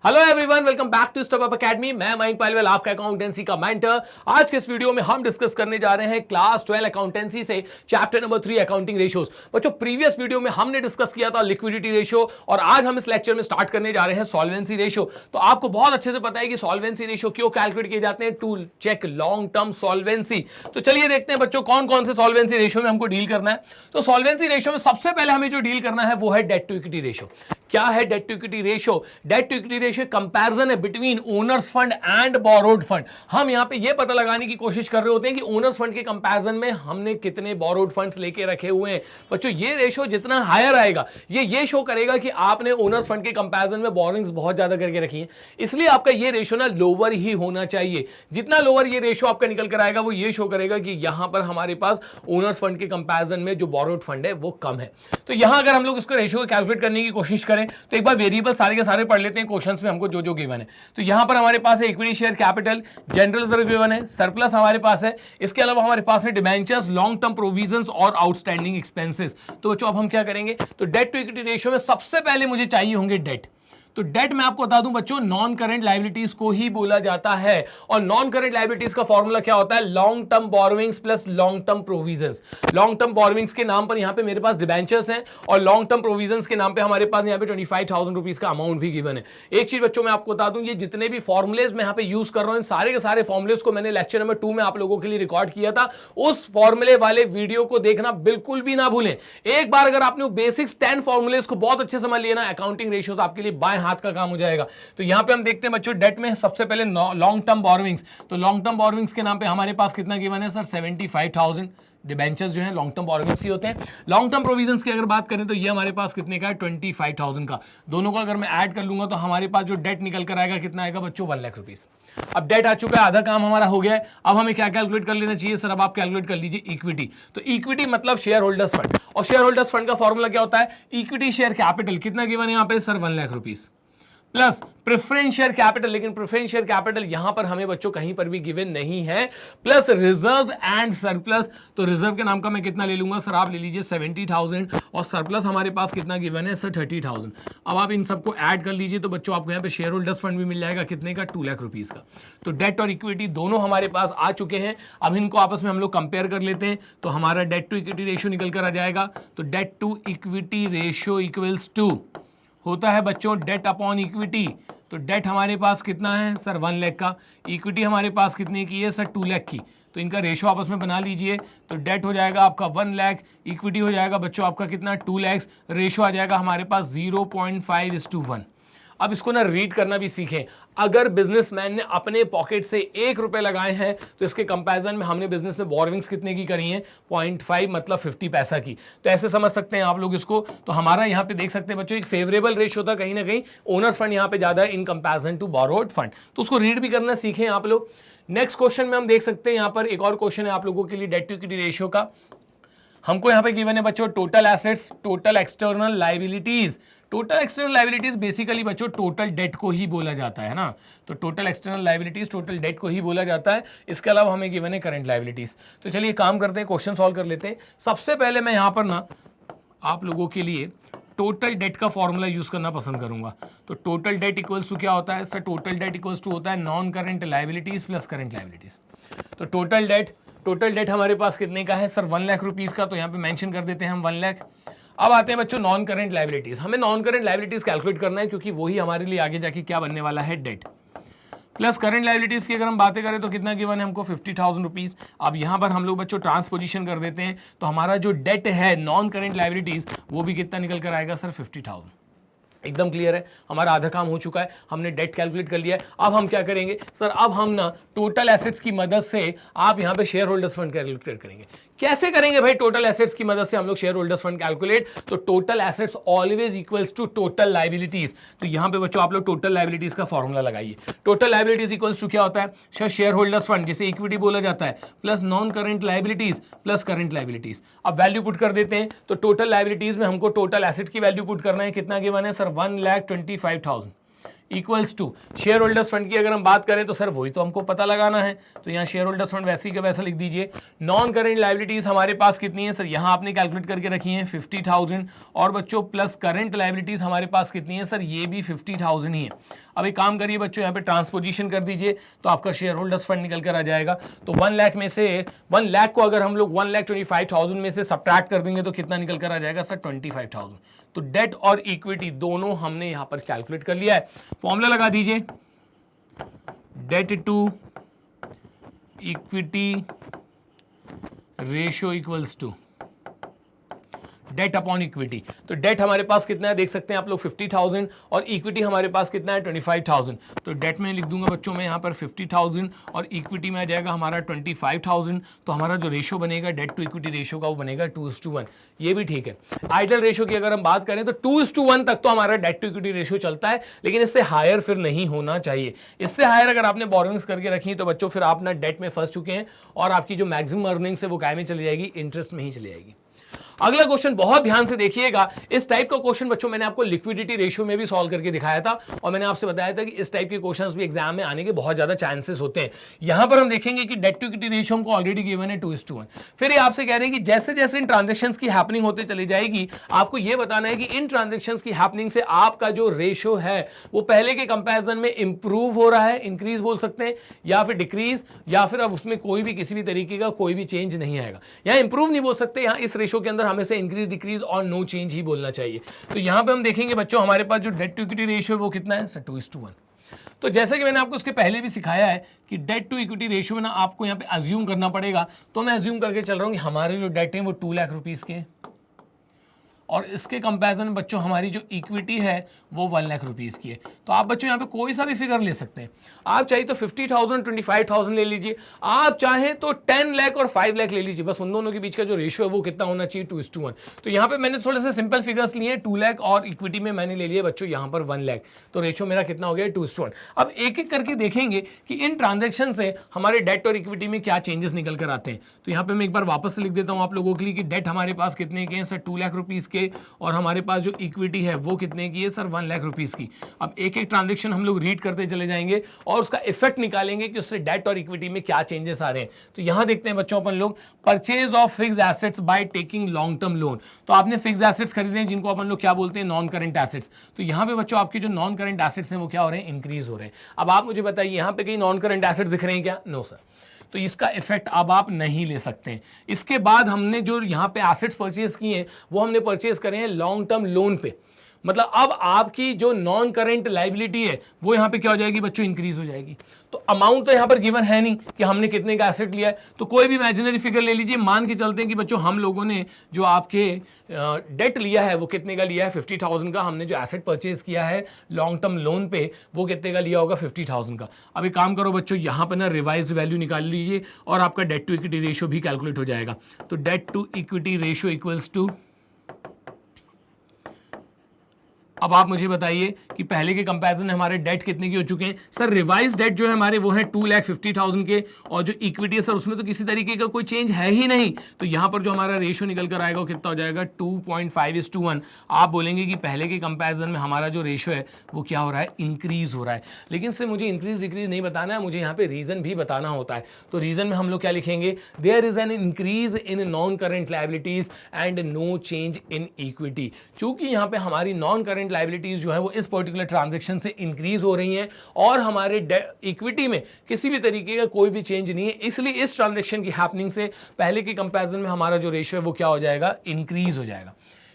Hello everyone, welcome back to step up academy. मैं मयंक पालीवाल, आपका accountancy का मेंटर। आज के इस वीडियो में हम डिस्कस करने जा रहे हैं क्लास 12 अकाउंटेंसी से चैप्टर नंबर 3 अकाउंटिंग रेशियोज। बच्चों, प्रीवियस वीडियो में हमने डिस्कस किया था लिक्विडिटी रेशियो और आज हम इस लेक्चर में स्टार्ट करने जा रहे हैं सॉल्वेंसी रेशियो। तो आपको बहुत अच्छे से पता है कि सॉल्वेंसी रेशियो क्यों कैलकुलेट किए जाते हैं, to check long term solvency. तो चलिए देखते हैं बच्चों कौन कौन से सॉल्वेंसी रेशियो में हमको डील करना है। तो सॉल्वेंसी रेशियो में सबसे पहले हमें जो डील करना है वो है डेट टू इक्विटी रेशियो। क्या है debt to equity ratio? Debt to equity ratio comparison है between owners fund and borrowed fund. हम यहां पे ये पता लगाने की कोशिश कर रहे होते हैं कि ओनर्स फंड के कंपैरिजन में हमने कितने बोरोड फंड्स लेके रखे हुए हैं। बच्चों, ये रेशियो जितना हायर आएगा ये शो करेगा कि आपने ओनर्स फंड के कंपैरिजन में बोरिंग्स बहुत ज्यादा करके रखी हैं, इसलिए आपका ये रेशियो ना लोअर ही होना चाहिए। जितना लोअर ये रेशियो आपका निकल कर आएगा वो ये शो करेगा कि यहां पर हमारे पास ओनर्स फंड के कंपैरिजन में जो बोरोड फंड है वो कम है। तो यहां अगर हम लोग इसको रेशियो को कैलकुलेट करने की कोशिश करें तो एक बार वेरिएबल सारे के सारे पढ़ लेते हैं क्वेश्चंस में हमको जो जो गिवन है। तो यहां पर हमारे पास है equity share capital, general reserve given है, सरप्लस हमारे पास है, इसके अलावा हमारे पास है डिबेंचर्स, लॉन्ग टर्म प्रोविजंस और आउटस्टैंडिंग एक्सपेंसेस। तो बच्चों अब हम क्या करेंगे, तो डेट टू इक्विटी रेशियो में सबसे पहले मुझे चाहिए होंगे डेट। तो डेट मैं आपको बता दूं बच्चों, नॉन करंट लायबिलिटीज को ही बोला जाता है और नॉन करंट लायबिलिटीज का फॉर्मूला क्या होता है, long term borrowings plus long term provisions. Long term borrowings के नाम पर यहां पे मेरे पास डिबेंचर्स हैं और लॉन्ग टर्म प्रोविजंस के नाम पे हमारे पास यहां पे 25,000 रुपीज का अमाउंट भी गिवन है। एक चीज बच्चों मैं आपको बता दूं, ये जितने भी फॉर्मुलेज मैं यहां पे यूज कर रहा हूं, सारे के सारे फॉर्मुलेज को मैंने लेक्चर नंबर 2 में आप लोगों के लिए रिकॉर्ड किया था। उस फॉर्मूले वाले वीडियो को देखना बिल्कुल भी ना भूलें। एक बार अगर आपने बेसिक्स 10 फॉर्मुलेज को बहुत अच्छे समझ लिया ना, अकाउंटिंग रेशियोज आपके लिए बाएं हाथ का काम हो जाएगा। तो यहां पे हम देखते हैं बच्चों, डेट में सबसे पहले लॉन्ग टर्म बोरोइंग्स। तो लॉन्ग टर्म बोरोइंग्स के नाम पे हमारे पास कितना गिवन है सर, 75,000। डिबेंचर्स जो है लॉन्ग टर्म बोरोइंग्स ही होते हैं। लॉन्ग टर्म प्रोविजंस की अगर बात करें तो ये हमारे पास कितने का है, 25,000 का। दोनों को अगर मैं ऐड कर लूंगा तो हमारे पास जो डेट निकल कर आएगा कितना आएगा बच्चों, 1 लाख रुपीस। अब डेट आ चुका है, आधा काम हमारा हो गया है। अब हमें क्या कैलकुलेट कर लेना चाहिए सर, अब आप कैलकुलेट कर लीजिए इक्विटी। तो इक्विटी मतलब शेयर होल्डर्स फंड, और शेयर होल्डर्स फंड का फॉर्मूला क्या होता है, इक्विटी शेयर कैपिटल कितना गिवन है यहाँ पे sir, 1 lakh rupees plus preference share capital. लेकिन प्रेफरेंस शेयर कैपिटल यहां पर हमें बच्चों कहीं पर भी गिवन नहीं है, प्लस रिजर्व एंड सरप्लस। तो रिजर्व के नाम का मैं कितना ले लूंगा सर, आप ले लीजिए 70,000 और सरप्लस हमारे पास कितना गिवन है सर, 30,000। अब आप इन सबको ऐड कर लीजिए तो बच्चों आपको यहां पे शेयर होल्डर्स फंड भी मिल जाएगा कितने का, 2 लाख रुपीस का। तो डेट और इक्विटी दोनों हमारे पास आ चुके हैं। अब इनको आपस में हम लोग कंपेयर कर लेते हैं तो हमारा डेट टू इक्विटी रेशियो निकल कर आ जाएगा। तो debt to equity ratio equals to होता है बच्चों डेट अपॉन इक्विटी। तो डेट हमारे पास कितना है सर, 1 लाख का। इक्विटी हमारे पास कितने की है सर, 2 लाख की। तो इनका रेशो आपस में बना लीजिए। तो डेट हो जाएगा आपका 1 लाख, इक्विटी हो जाएगा बच्चों आपका कितना, 2 लाख। रेशो आ जाएगा हमारे पास 0.5:1। अब इसको ना रीड करना भी सीखें। अगर बिजनेसमैन ने अपने पॉकेट से 1 रुपए लगाए हैं तो इसके कंपैरिजन में हमने बिजनेस में बोरोविंग्स कितने की करी हैं, 0.5 मतलब 50 पैसा की। तो ऐसे समझ सकते हैं आप लोग इसको। तो हमारा यहाँ पे देख सकते हैं बच्चों, एक फेवरेबल रेशियो था कहीं ना कहीं, ओनर्स फंड यहाँ पे ज्यादा है in comparison to borrowed fund. तो उसको रीड भी करना सीखें आप लोग। नेक्स्ट क्वेश्चन में हम देख सकते हैं, यहाँ पर एक और क्वेश्चन है आप लोगों के लिए डेट टू इक्विटी रेशियो का। हमको यहाँ पे गिवन है बच्चों total assets, total external liabilities. Total external liabilities basically बच्चों टोटल डेट को ही बोला जाता है ना। तो total external liabilities total date को ही बोला जाता है। इसके अलावा हमें गिवन है करंट लायबिलिटीज। तो चलिए काम करते हैं, क्वेश्चन सॉल्व कर लेते हैं। सबसे पहले मैं यहाँ पर ना आप लोगों के लिए टोटल डेट का फॉर्मूला यूज करना पसंद करूंगा। तो टोटल डेट इक्वल्स टू क्या होता है sir, total debt equals to होता है non current liabilities plus current liabilities. तो टोटल डेट हमारे पास कितने का है सर, 1 लाख रुपीस का। तो यहाँ पे मेंशन कर देते हैं हम 1 लाख। अब आते हैं बच्चों नॉन करंट लायबिलिटीज। हमें नॉन करंट लायबिलिटीज कैलकुलेट करना है क्योंकि वही हमारे लिए आगे जाके क्या बनने वाला है, डेट प्लस करंट लायबिलिटीज की अगर हम बातें करें तो कितना गिवन है हमको, 50,000 रुपीज। अब यहाँ पर हम लोग बच्चों ट्रांसपोजिशन कर देते हैं तो हमारा जो डेट है नॉन करंट लायबिलिटीज वो भी कितना निकल कर आएगा सर, 50,000। एकदम क्लियर है, हमारा आधा काम हो चुका है, हमने डेट कैलकुलेट कर लिया है। अब हम क्या करेंगे सर, अब हम ना टोटल एसेट्स की मदद से आप यहाँ पे शेयर होल्डर्स फंड कैलकुलेट करेंगे। कैसे करेंगे भाई, टोटल एसेट्स की मदद से हम लोग शेयर होल्डर्स फंड कैलकुलेट। तो total assets always equals to total liabilities. तो यहाँ पे बच्चों आप लोग टोटल लायबिलिटीज का फॉर्मूला लगाइए। टोटल लायबिलिटीज इक्वल्स टू क्या होता है, शेयर होल्डर्स फंड जिसे इक्विटी बोला जाता है, plus non current liabilities plus current liabilities. अब वैल्यू पुट कर देते हैं। तो टोटल लायबिलिटीज में हमको टोटल एसेट की वैल्यू पुट करना है, कितना गिवन है sir, 1,25,000। Equals to share holders fund की अगर हम बात करें तो सर वही तो हमको पता लगाना है, तो यहाँ शेयर होल्डर्स फंड वैसे ही का वैसा लिख दीजिए। नॉन करेंट लायबिलिटीज हमारे पास कितनी है सर, यहाँ आपने कैलकुलेट करके रखी है 50,000, और बच्चों प्लस करंट लायबिलिटीज हमारे पास कितनी है सर, ये भी 50,000 ही है। अब एक काम करिए बच्चों, यहाँ पे ट्रांसपोजिशन कर दीजिए तो आपका शेयर होल्डर्स फंड निकल कर आ जाएगा। तो 1 लाख में से 1 लाख को अगर हम लोग 1,25,000 में से सब्ट्रैक्ट कर देंगे तो कितना निकल कर आ जाएगा सर, 25,000। तो डेट और इक्विटी दोनों हमने यहां पर कैलकुलेट कर लिया है। फॉर्मूला लगा दीजिए, debt to equity ratio equals to debt upon equity. तो डेट हमारे पास कितना है देख सकते हैं आप लोग 50,000, और इक्विटी हमारे पास कितना है 25,000। तो डेट में लिख दूंगा बच्चों मैं यहाँ पर 50,000 और इक्विटी में आ जाएगा हमारा 25,000। तो हमारा जो रेशियो बनेगा डेट टू इक्विटी रेशियो का वो बनेगा 2:1। ये भी ठीक है। आइडल रेशियो की अगर हम बात करें तो 2:1 तक तो हमारा डेट टू इक्विटी रेशियो चलता है, लेकिन इससे हायर फिर नहीं होना चाहिए। इससे हायर अगर आपने बोरोइंग्स करके रखी तो बच्चों फिर आप ना डेट में फंस चुके हैं और आपकी जो मैक्सिमम अर्निंग्स है वो काय में चली जाएगी, इंटरेस्ट में ही चली जाएगी। अगला क्वेश्चन बहुत ध्यान से देखिएगा। इस टाइप का क्वेश्चन बच्चों मैंने आपको लिक्विडिटी रेशियो में भी सॉल्व करके दिखाया था, और मैंने आपसे बताया था कि इस टाइप के क्वेश्चंस भी एग्जाम में आने के बहुत ज्यादा चांसेस होते हैं। यहां पर हम देखेंगे कि डेट टू इक्विटी रेशियो हमको ऑलरेडी गिवन है 2:1। फिर ये आपसे कह रहे हैं कि जैसे जैसे इन ट्रांजेक्शंस की हैपनिंग होते चली जाएगी, आपको ये बताना है कि इन ट्रांजेक्शंस की हैपनिंग से आपका जो रेशियो है वो पहले के कंपैरिजन में इंप्रूव हो रहा है, इंक्रीज बोल सकते हैं, या फिर डिक्रीज, या फिर अब उसमें कोई भी किसी भी तरीके का कोई भी चेंज नहीं आएगा। यहाँ इंप्रूव नहीं बोल सकते, यहाँ इस रेशियो के अंदर हमें से इंक्रीज डिक्रीज और नो चेंज ही बोलना चाहिए। तो यहां पे हम देखेंगे बच्चों हमारे पास जो डेट टू इक्विटी रेशियो है वो कितना है सर, 2:1। तो जैसे कि मैंने आपको इसके पहले भी सिखाया है कि डेट टू इक्विटी रेशियो में ना आपको यहां पे अज्यूम करना पड़ेगा। तो मैं अज्यूम करके चल रहा हूं कि हमारे जो डेट है वो 2 लाख रुपीस के, और इसके कंपैरिजन में बच्चों हमारी जो इक्विटी है वो 1 लाख रुपीस की है। तो आप बच्चों यहाँ पे कोई सा भी फिगर ले सकते हैं। आप चाहिए तो 50,000 25,000 ले लीजिए, आप चाहें तो 10 लाख और 5 लाख ले लीजिए। बस उन दोनों के बीच का जो रेशियो है वो कितना होना चाहिए, 2:1। तो यहाँ पे मैंने थोड़े से सिंपल फिगर्स लिए, 2 लाख और इक्विटी में मैंने ले लिया बच्चों यहाँ पर 1 लाख। तो रेशियो मेरा कितना हो गया, 2:1। अब एक एक करके देखेंगे कि इन ट्रांजेक्शन से हमारे डेट और इक्विटी में क्या चेंजेस निकल कर आते हैं। तो यहाँ पे मैं एक बार वापस से लिख देता हूँ आप लोगों के लिए कि डेट हमारे पास कितने के हैं सर, 2 लाख रुपीस के, और हमारे पास जो इक्विटी है वो कितने की है सर, 1 लाख रुपीस की। अब एक एक ट्रांजैक्शन हम लोग रीड करते चले जाएंगे और उसका इफेक्ट निकालेंगे कि उससे डेट और इक्विटी में क्या चेंजेस आ रहे हैं। तो यहां देखते हैं बच्चों अपन लोग, purchase of fixed assets by taking long term loan. तो आपने फिक्स्ड एसेट्स खरीदे हैं जिनको अपन लोग क्या बोलते हैं, नॉन करंट एसेट्स। तो यहां पे बच्चों आपके जो नॉन करंट एसेट्स हैं वो क्या हो रहे हैं, इंक्रीज हो रहे हैं। अब आप मुझे बताइए यहां पे कहीं नॉन करंट एसेट्स दिख रहे हैं क्या, नो सर। तो इसका इफेक्ट अब आप नहीं ले सकते हैं। इसके बाद हमने जो यहाँ पे एसेट्स परचेज किए हैं वो हमने परचेज करे हैं लॉन्ग टर्म लोन पे। मतलब अब आपकी जो नॉन करेंट लाइबिलिटी है वो यहाँ पे क्या हो जाएगी बच्चों, इंक्रीज हो जाएगी। तो अमाउंट तो यहाँ पर गिवन है नहीं कि हमने कितने का एसेट लिया है, तो कोई भी इमेजिनरी फिगर ले लीजिए। मान के चलते हैं कि बच्चों हम लोगों ने जो आपके डेट लिया है वो कितने का लिया है, 50,000 का। हमने जो एसेट परचेज किया है लॉन्ग टर्म लोन पे वो कितने का लिया होगा, 50,000 का। अब एक काम करो बच्चों, यहाँ पर ना रिवाइज वैल्यू निकाल लीजिए और आपका डेट टू इक्विटी रेशियो भी कैलकुलेट हो जाएगा। तो debt to equity ratio equals to, अब आप मुझे बताइए कि पहले के कंपैरिजन में हमारे डेट कितने की हो चुके हैं सर। रिवाइज डेट जो है हमारे वो है 2,50,000 के, और जो इक्विटी है सर उसमें तो किसी तरीके का कोई चेंज है ही नहीं। तो यहाँ पर जो हमारा रेशियो निकल कर आएगा वो कितना हो जाएगा, 2.5:1। आप बोलेंगे कि पहले के कंपैरिजन में हमारा जो रेशियो है वो क्या हो रहा है, इंक्रीज हो रहा है। लेकिन सर मुझे इंक्रीज डिक्रीज नहीं बताना है, मुझे यहाँ पे रीजन भी बताना होता है। तो रीजन में हम लोग क्या लिखेंगे, there is an increase in non current liabilities and no change in equity. चूंकि यहाँ पे हमारी नॉन करेंट लायबिलिटीज जो है वो इस पर्टिकुलर ट्रांजैक्शन से इंक्रीज हो रही हैं और हमारे इक्विटी में किसी भी तरीके का कोई भी चेंज नहीं है, इसलिए इस ट्रांजैक्शन की हैपनिंग से पहले के कंपैरिजन में हमारा जो रेशियो है वो क्या हो जाएगा, इंक्रीज हो जाएगा।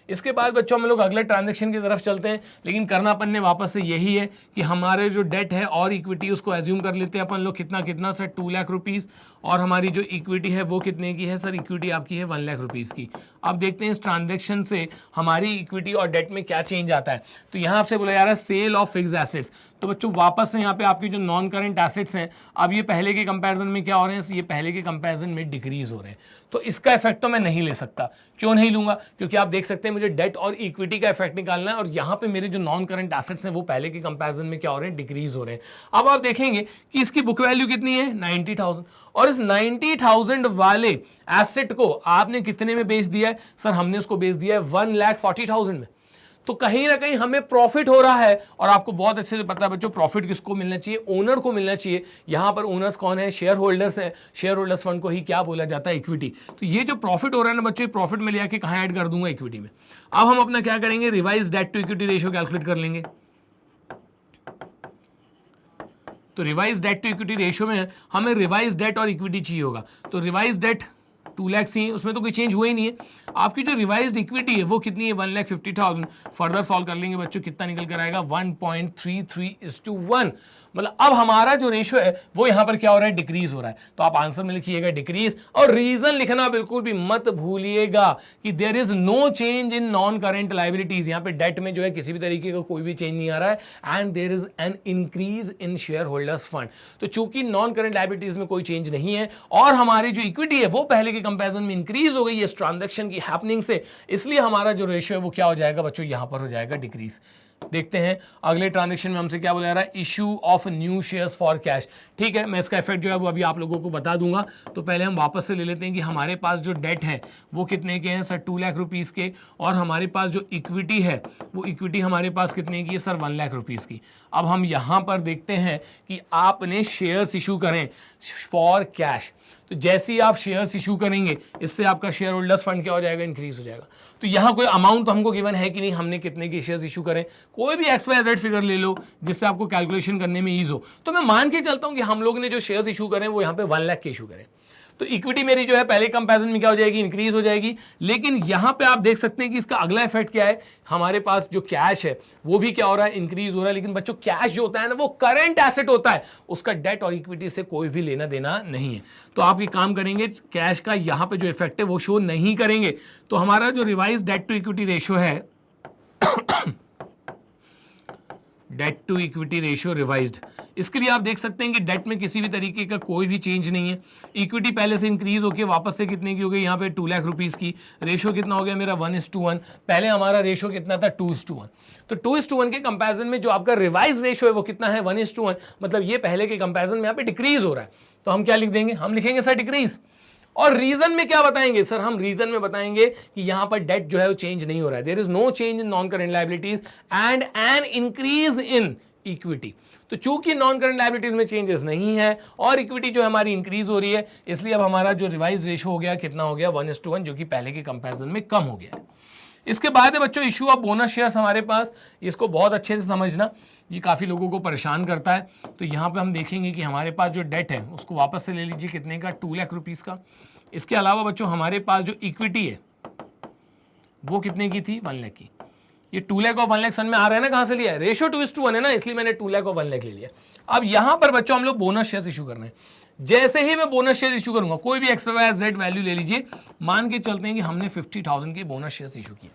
इसके बाद बच्चों हम लोग अगले ट्रांजैक्शन की तरफ चलते हैं, लेकिन करना अपन ने वापस से यही है कि हमारे जो डेट है और इक्विटी उसको एज्यूम कर लेते हैं अपन लोग कितना कितना सर, 2 लाख रुपीस, और हमारी जो इक्विटी है वो कितने की है सर, इक्विटी आपकी है 1 लाख रुपीस की। अब देखते हैं इस ट्रांजैक्शन से हमारी इक्विटी और डेट में क्या चेंज आता है। तो यहाँ आपसे बोला जा रहा है सेल ऑफ फिक्स्ड एसेट्स। तो बच्चों वापस से यहाँ पे आपकी जो नॉन करंट एसेट्स हैं अब ये पहले के कंपैरिजन में क्या हो रहे हैं, ये पहले के कंपैरिजन में डिक्रीज हो रहे हैं। तो इसका इफेक्ट तो मैं नहीं ले सकता। क्यों नहीं लूंगा, क्योंकि आप देख सकते हैं मुझे डेट और इक्विटी का इफेक्ट निकालना है, और यहाँ पे मेरे जो नॉन करंट एसेट्स हैं वो पहले के कंपैरिजन में क्या हो रहे हैं, डिक्रीज हो रहे हैं। अब आप देखेंगे कि इसकी बुक वैल्यू कितनी है, 90,000, और इस 90,000 वाले एसेट को आपने कितने में बेच दिया है सर, हमने उसको बेच दिया है 1,40,000 में। तो कहीं ना कहीं हमें प्रॉफिट हो रहा है, और आपको बहुत अच्छे से पता है बच्चों प्रॉफिट किसको मिलना चाहिए, ओनर को मिलना चाहिए। यहां पर ओनर्स कौन है, शेयर होल्डर्स है। शेयर होल्डर्स फंड को ही क्या बोला जाता है, इक्विटी। तो ये जो प्रॉफिट हो रहा है ना बच्चों, प्रॉफिट में ले आके कहां ऐड कर दूंगा, इक्विटी में। अब हम अपना क्या करेंगे, revise debt to equity ratio calculate कर लेंगे। तो revise debt to equity ratio में हमें रिवाइज डेट और इक्विटी चाहिए होगा। तो रिवाइज डेट 2 लाख ही है, उसमें तो कोई चेंज हुआ ही नहीं है। आपकी जो रिवाइज्ड इक्विटी है वो कितनी है, 1,50,000। फर्दर सॉल्व कर लेंगे बच्चों, कितना निकल कर आएगा, 1.33:1। मतलब अब हमारा जो रेशियो है वो यहां पर क्या हो रहा है, डिक्रीज हो रहा है। तो आप आंसर में लिखिएगा डिक्रीज, और रीजन लिखना बिल्कुल भी मत भूलिएगा कि there is no change in non current liabilities. यहां पे डेट में जो है किसी भी तरीके का कोई भी चेंज नहीं आ रहा है, and there is an increase in share holders fund. तो चूंकि नॉन करेंट लायबिलिटीज में कोई चेंज नहीं है और हमारी जो इक्विटी है वो पहले के कंपेरिजन में इंक्रीज हो गई है इस ट्रांजैक्शन की हैपनिंग से, इसलिए हमारा जो रेशियो है वो क्या हो जाएगा बच्चों, यहां पर हो जाएगा डिक्रीज। देखते हैं अगले ट्रांजैक्शन में हमसे क्या बोला जा रहा है, issue of new shares for cash. ठीक है, मैं इसका इफेक्ट जो है वो अभी आप लोगों को बता दूंगा। तो पहले हम वापस से ले लेते हैं कि हमारे पास जो डेट है वो कितने के हैं सर, 2 लाख रुपीज के, और हमारे पास जो इक्विटी है वो इक्विटी हमारे पास कितने की है सर, 1 लाख रुपीज की। अब हम यहां पर देखते हैं कि आपने शेयर्स इशू करें फॉर कैश। तो जैसे ही आप शेयर्स इशू करेंगे इससे आपका शेयर होल्डर्स फंड क्या हो जाएगा, इंक्रीज हो जाएगा। तो यहां कोई अमाउंट तो हमको गिवन है कि नहीं, हमने कितने के शेयर्स इशू करें, कोई भी XYZ फिगर ले लो जिससे आपको कैलकुलेशन करने में ईज हो। तो मैं मान के चलता हूं कि हम लोग ने जो शेयर्स इशू करें वो यहां पे 1 लाख के इशू करें, तो इक्विटी मेरी जो है पहले कंपैरिजन में क्या हो जाएगी, इंक्रीज हो जाएगी। लेकिन यहां पे आप देख सकते हैं कि इसका अगला इफेक्ट क्या है, हमारे पास जो कैश है वो भी क्या हो रहा है, इंक्रीज हो रहा है। लेकिन बच्चों कैश जो होता है ना वो करंट एसेट होता है, उसका डेट और इक्विटी से कोई भी लेना देना नहीं है। तो आप ये काम करेंगे, कैश का यहां पे जो इफेक्ट है वो शो नहीं करेंगे। तो हमारा जो revise debt to equity ratio है debt to equity ratio revised, इसके लिए आप देख सकते हैं कि डेट में किसी भी तरीके का कोई भी चेंज नहीं है। इक्विटी पहले से इंक्रीज होकर वापस से कितने की हो गई, यहाँ पे 2 लाख रुपीस की। रेशियो कितना हो गया मेरा, 1:1। पहले हमारा रेशियो कितना था, 2:1। तो 2:1 के कंपैरिजन में जो आपका रिवाइज रेशियो है वो कितना है, 1:1। मतलब ये पहले के कंपैरिजन में यहाँ पे डिक्रीज हो रहा है। तो हम क्या लिख देंगे, हम लिखेंगे सर डिक्रीज। और रीजन में क्या बताएंगे सर, हम रीजन में बताएंगे कि यहां पर डेट जो है वो चेंज नहीं हो रहा है, there is no change in non current liabilities and an increase in equity. तो चूंकि नॉन करेंट लायबिलिटीज में चेंजेस नहीं है और इक्विटी जो हमारी इंक्रीज हो रही है, इसलिए अब हमारा जो रिवाइज रेशियो हो गया कितना हो गया, 1:1, जो कि पहले के कंपैरिजन में कम हो गया है। इसके बाद है बच्चों इशू ऑफ बोनस शेयर्स हमारे पास, इसको बहुत अच्छे से समझना, ये काफ़ी लोगों को परेशान करता है। तो यहाँ पे हम देखेंगे कि हमारे पास जो डेट है उसको वापस से ले लीजिए, कितने का, 2 लाख रुपीज़ का। इसके अलावा बच्चों हमारे पास जो इक्विटी है वो कितने की थी, 1 लाख की। ये 2 लाख और 1 लाख सन में आ रहा है ना, कहाँ से लिया है, रेशियो 2:1 है ना, इसलिए मैंने 2 लाख और 1 लाख ले लिया। अब यहाँ पर बच्चों हम लोग बोनस शेयर्स इशू करना है। जैसे ही मैं बोनस शेयर इशू करूंगा, कोई भी XYZ वैल्यू ले लीजिए, मान के चलते हैं कि हमने 50,000 की बोनस शेयर्स इशू किए,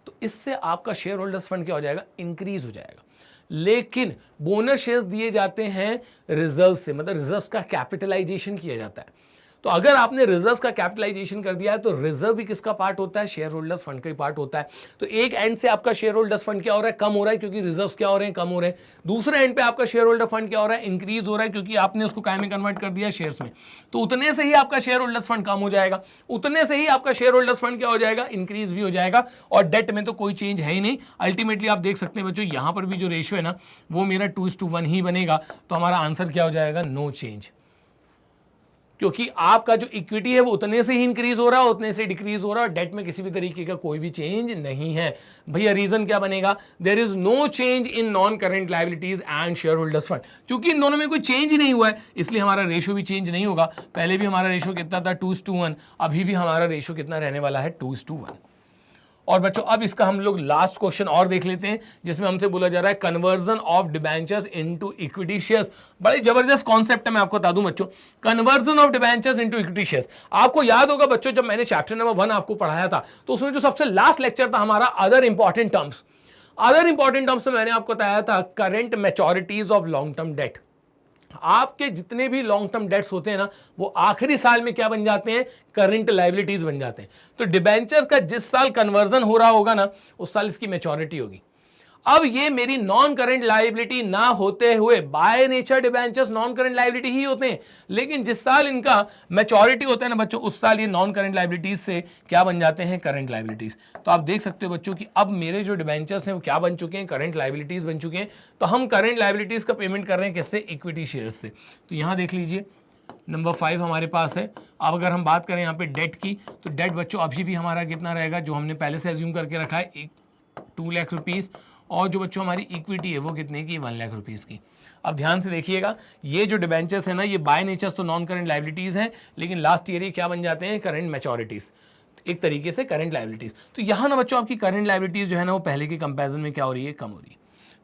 तो इससे आपका शेयर होल्डर्स फंड क्या हो जाएगा, इंक्रीज हो जाएगा। लेकिन बोनस शेयर्स दिए जाते हैं रिजर्व से, मतलब रिजर्व का कैपिटलाइजेशन किया जाता है। तो अगर आपने रिजर्व का कैपिटलाइजेशन कर दिया है तो रिजर्व भी किसका पार्ट होता है, शेयर होल्डर्स फंड का ही पार्ट होता है। तो एक एंड से आपका शेयर होल्डर्स फंड क्या हो रहा है, कम हो रहा है, क्योंकि रिजर्व्स क्या हो रहे हैं, कम हो रहे हैं। दूसरे एंड पे आपका शेयर होल्डर फंड क्या हो रहा है, इंक्रीज हो रहा है, क्योंकि आपने उसको काय में कन्वर्ट कर दिया, शेयर्स में। तो उतने से ही आपका शेयर होल्डर्स फंड कम हो जाएगा, उतने से ही आपका शेयर होल्डर्स फंड क्या हो जाएगा, इंक्रीज भी हो जाएगा। और डेट में तो कोई चेंज है ही नहीं। अल्टीमेटली आप देख सकते हैं बच्चों, यहाँ पर भी जो रेशियो है ना वो मेरा 2:1 ही बनेगा। तो हमारा आंसर क्या हो जाएगा, नो चेंज, क्योंकि आपका जो इक्विटी है वो उतने से ही इंक्रीज हो रहा है, उतने से डिक्रीज हो रहा है, और डेट में किसी भी तरीके का कोई भी चेंज नहीं है। भैया रीजन क्या बनेगा, there is no change in non current liabilities and share holders fund. क्योंकि इन दोनों में कोई चेंज ही नहीं हुआ है, इसलिए हमारा रेशियो भी चेंज नहीं होगा। पहले भी हमारा रेशियो कितना था, 2:1, अभी भी हमारा रेशियो कितना रहने वाला है, 2:1। और बच्चों अब इसका हम लोग लास्ट क्वेश्चन और देख लेते हैं, जिसमें हमसे बोला जा रहा है conversion of debentures into equity shares. बड़ी जबरदस्त कॉन्सेप्ट है, मैं आपको बता दूं बच्चों, conversion of debentures into equity shares. आपको याद होगा बच्चों, जब मैंने चैप्टर नंबर 1 आपको पढ़ाया था तो उसमें जो सबसे लास्ट लेक्चर था हमारा other important terms, other important terms में मैंने आपको बताया था current मैच्योरिटीज of long term debt. आपके जितने भी लॉन्ग टर्म डेट्स होते हैं ना वो आखिरी साल में क्या बन जाते हैं, करंट लायबिलिटीज बन जाते हैं। तो डिबेंचर्स का जिस साल कन्वर्जन हो रहा होगा ना उस साल इसकी मैच्योरिटी होगी। अब ये मेरी नॉन करंट लायबिलिटी ना होते हुए, by nature debentures non current liability ही होते हैं, लेकिन जिस साल इनका मैच्योरिटी होता है ना बच्चों, उस साल ये नॉन करंट लायबिलिटीज से क्या बन जाते हैं, करंट लायबिलिटीज। तो आप देख सकते हो बच्चों कि अब मेरे जो डिबेंचर्स हैं वो क्या बन चुके हैं, करंट लायबिलिटीज बन चुके हैं। तो हम करंट लायबिलिटीज का पेमेंट कर रहे हैं किससे, इक्विटी शेयर्स से। तो यहां देख लीजिए नंबर 5 हमारे पास है। अब अगर हम बात करें यहाँ पे डेट की, तो डेट बच्चों अभी भी हमारा कितना रहेगा, जो हमने पहले से एज्यूम करके रखा है 2 लाख रुपीज़, और जो बच्चों हमारी इक्विटी है वो कितने की, 1 लाख रुपीज़ की। अब ध्यान से देखिएगा, ये जो डिबेंचर्स है ना, ये बाय नेचर्स तो नॉन करंट लायबिलिटीज़ हैं, लेकिन लास्ट ईयर ये क्या बन जाते हैं, करंट मैच्योरिटीज़, एक तरीके से करंट लायबिलिटीज़। तो यहाँ ना बच्चों आपकी करंट लायबिलिटीज़ जो है ना वो पहले के कंपेरिजन में क्या हो रही है, कम हो रही है।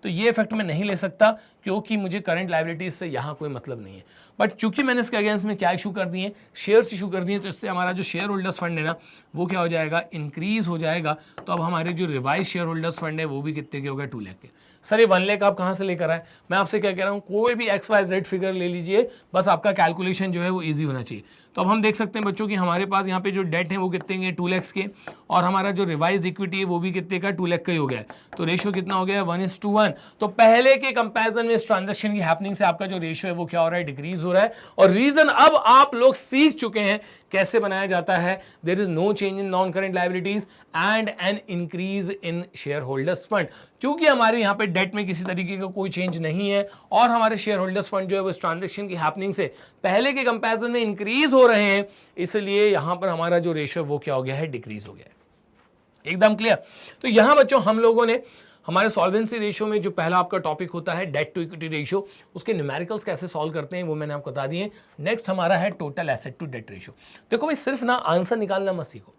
तो ये इफेक्ट मैं नहीं ले सकता क्योंकि मुझे करंट लायबिलिटीज से यहाँ कोई मतलब नहीं है। बट चूंकि मैंने इसके अगेंस्ट में क्या इशू कर दिए, शेयर्स इशू कर दिए, तो इससे हमारा जो शेयर होल्डर्स फंड है ना वो क्या हो जाएगा, इंक्रीज हो जाएगा। तो अब हमारे जो रिवाइज शेयर होल्डर्स फंड है वो भी कितने के हो गए, 2 लाख के। सर ये 1 लाख आप कहाँ से लेकर आए, मैं आपसे क्या कह रहा हूँ, कोई भी XYZ फिगर ले लीजिए, बस आपका कैलकुलेशन जो है वो ईजी होना चाहिए। तो अब हम देख सकते हैं बच्चों कि हमारे पास यहाँ पे जो डेट है वो कितने के, 2 लाख के, और हमारा जो रिवाइज इक्विटी है वो भी कितने का, 2 लाख का ही हो गया है। तो रेशियो कितना हो गया है, 1:1। तो पहले के कंपैरिजन में इस ट्रांजैक्शन की हैपनिंग से आपका जो रेशियो है वो क्या हो रहा है, डिक्रीज हो रहा है। और रीजन अब आप लोग सीख चुके हैं कैसे बनाया जाता है, there is no change in non current liabilities and an increase in share holders fund. क्योंकि हमारे यहाँ पे डेट में किसी तरीके का कोई चेंज नहीं है और हमारे शेयर होल्डर्स फंड जो है वो इस ट्रांजैक्शन की हैपनिंग से पहले के कंपैरिजन में इंक्रीज हो रहे हैं, इसलिए यहां पर हमारा जो रेशियो वो क्या हो गया है, डिक्रीज हो गया है। एकदम क्लियर। तो यहां बच्चों हम लोगों ने हमारे सॉल्वेंसी रेशियो में जो पहला आपका टॉपिक होता है डेट टू इक्विटी रेशियो, उसके न्यूमेरिकल्स कैसे सॉल्व करते हैं वो मैंने आपको बता दिए। नेक्स्ट हमारा है total asset to debt ratio. देखो भाई सिर्फ ना आंसर निकालना मत सीखो,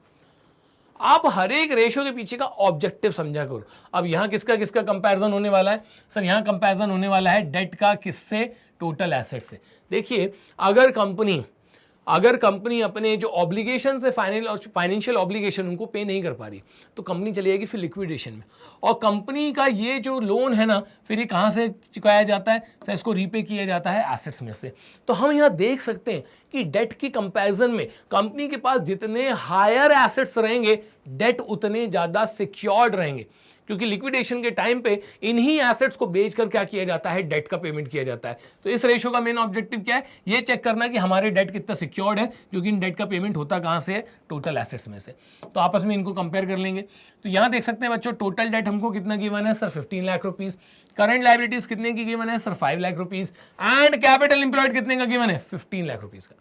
आप हर एक रेशियो के पीछे का ऑब्जेक्टिव समझा करो। अब यहां किसका किसका कंपैरिजन होने वाला है, सर यहां कंपैरिजन होने वाला है डेट का किससे, टोटल एसेट से। देखिए अगर कंपनी अपने जो ऑब्लिगेशन है, फाइनेंशियल ऑब्लिगेशन उनको पे नहीं कर पा रही, तो कंपनी चली जाएगी फिर लिक्विडेशन में। और कंपनी का ये जो लोन है ना, फिर ये कहाँ से चुकाया जाता है, सर इसको रीपे किया जाता है एसेट्स में से। तो हम यहाँ देख सकते हैं कि डेट की कंपैरिजन में कंपनी के पास जितने हायर एसेट्स रहेंगे, डेट उतने ज़्यादा सिक्योर्ड रहेंगे, क्योंकि लिक्विडेशन के टाइम पे इन्हीं एसेट्स को बेचकर क्या किया जाता है, डेट का पेमेंट किया जाता है। तो इस रेशियो का मेन ऑब्जेक्टिव क्या है, ये चेक करना कि हमारे डेट कितना सिक्योर्ड है, क्योंकि इन डेट का पेमेंट होता कहां से है, टोटल एसेट्स में से। तो आपस में इनको कंपेयर कर लेंगे। तो यहां देख सकते हैं बच्चों टोटल डेट हमको कितना गिवन है, sir 15 lakh rupees. Current liabilities कितने की गिवन है, sir 5 lakh rupees. And capital employed कितने का गिवन है, 15 लाख रुपीज का।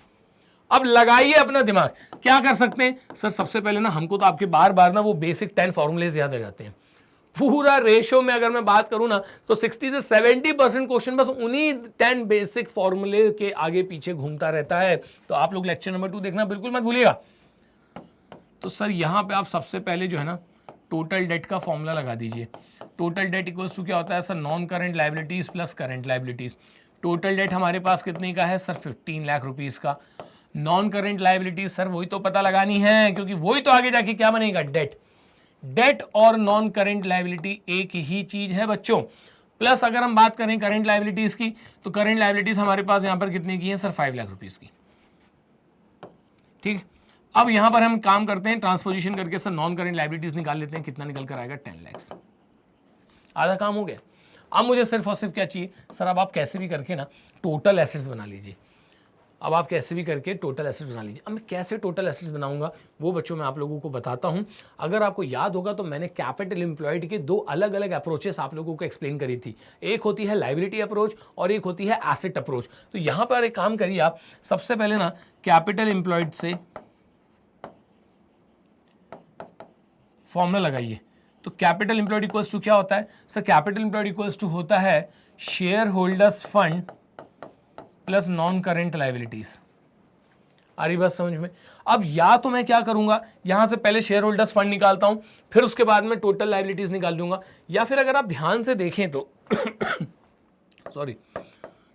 अब लगाइए अपना दिमाग, क्या कर सकते हैं सर, सबसे पहले ना हमको तो आपके बार बार ना वो बेसिक 10 फॉर्मूलेज याद आ जाते हैं। पूरा रेशियो में अगर मैं बात करूं ना, तो 60 से 70% क्वेश्चन बस उन्हीं 10 बेसिक फॉर्मूले के आगे पीछे घूमता रहता है। तो आप लोग लेक्चर नंबर 2 देखना बिल्कुल मत भूलिएगा। तो सर यहां पे आप सबसे पहले जो है ना टोटल डेट का फॉर्मूला लगा दीजिए। टोटल डेट इक्वल्स टू क्या होता है sir, non current liabilities plus current liabilities. Total debt हमारे पास कितने का है सर, 15 लाख रुपीज का। नॉन करंट लायबिलिटीज सर वही तो पता लगानी है, क्योंकि वही तो आगे जाके क्या बनेगा, डेट। डेट और नॉन करंट लायबिलिटी एक ही चीज है बच्चों। प्लस अगर हम बात करें करंट लायबिलिटीज की, तो करंट लायबिलिटीज हमारे पास यहां पर कितने की है सर, 5 लाख रुपीज की। ठीक, अब यहां पर हम काम करते हैं ट्रांसपोजिशन करके, सर नॉन करंट लायबिलिटीज निकाल लेते हैं, कितना निकल कर आएगा, 10 लाख। आधा काम हो गया। अब मुझे सिर्फ और सिर्फ क्या चाहिए सर, अब आप कैसे भी करके ना टोटल एसेट्स बना लीजिए। अब आप कैसे भी करके टोटल एसेट्स बना लीजिए। अब मैं कैसे टोटल एसेट्स बनाऊंगा वो बच्चों मैं आप लोगों को बताता हूं। अगर आपको याद होगा तो मैंने कैपिटल एम्प्लॉयड के 2 अलग अलग अप्रोचेस आप लोगों को एक्सप्लेन करी थी। एक होती है लायबिलिटी अप्रोच और एक होती है एसेट अप्रोच। तो यहां पर एक काम करिए आप, सबसे पहले ना कैपिटल एम्प्लॉयड से फॉर्मूला लगाइए। तो कैपिटल एम्प्लॉयड इक्वल्स टू क्या होता है sir, capital employed equals to होता है share holders fund plus non current liabilities. आ रही बात समझ में। अब या तो मैं क्या करूंगा, यहां से पहले शेयर होल्डर्स फंड निकालता हूं, फिर उसके बाद में टोटल लायबिलिटीज निकाल दूंगा, या फिर अगर आप ध्यान से देखें तो सॉरी,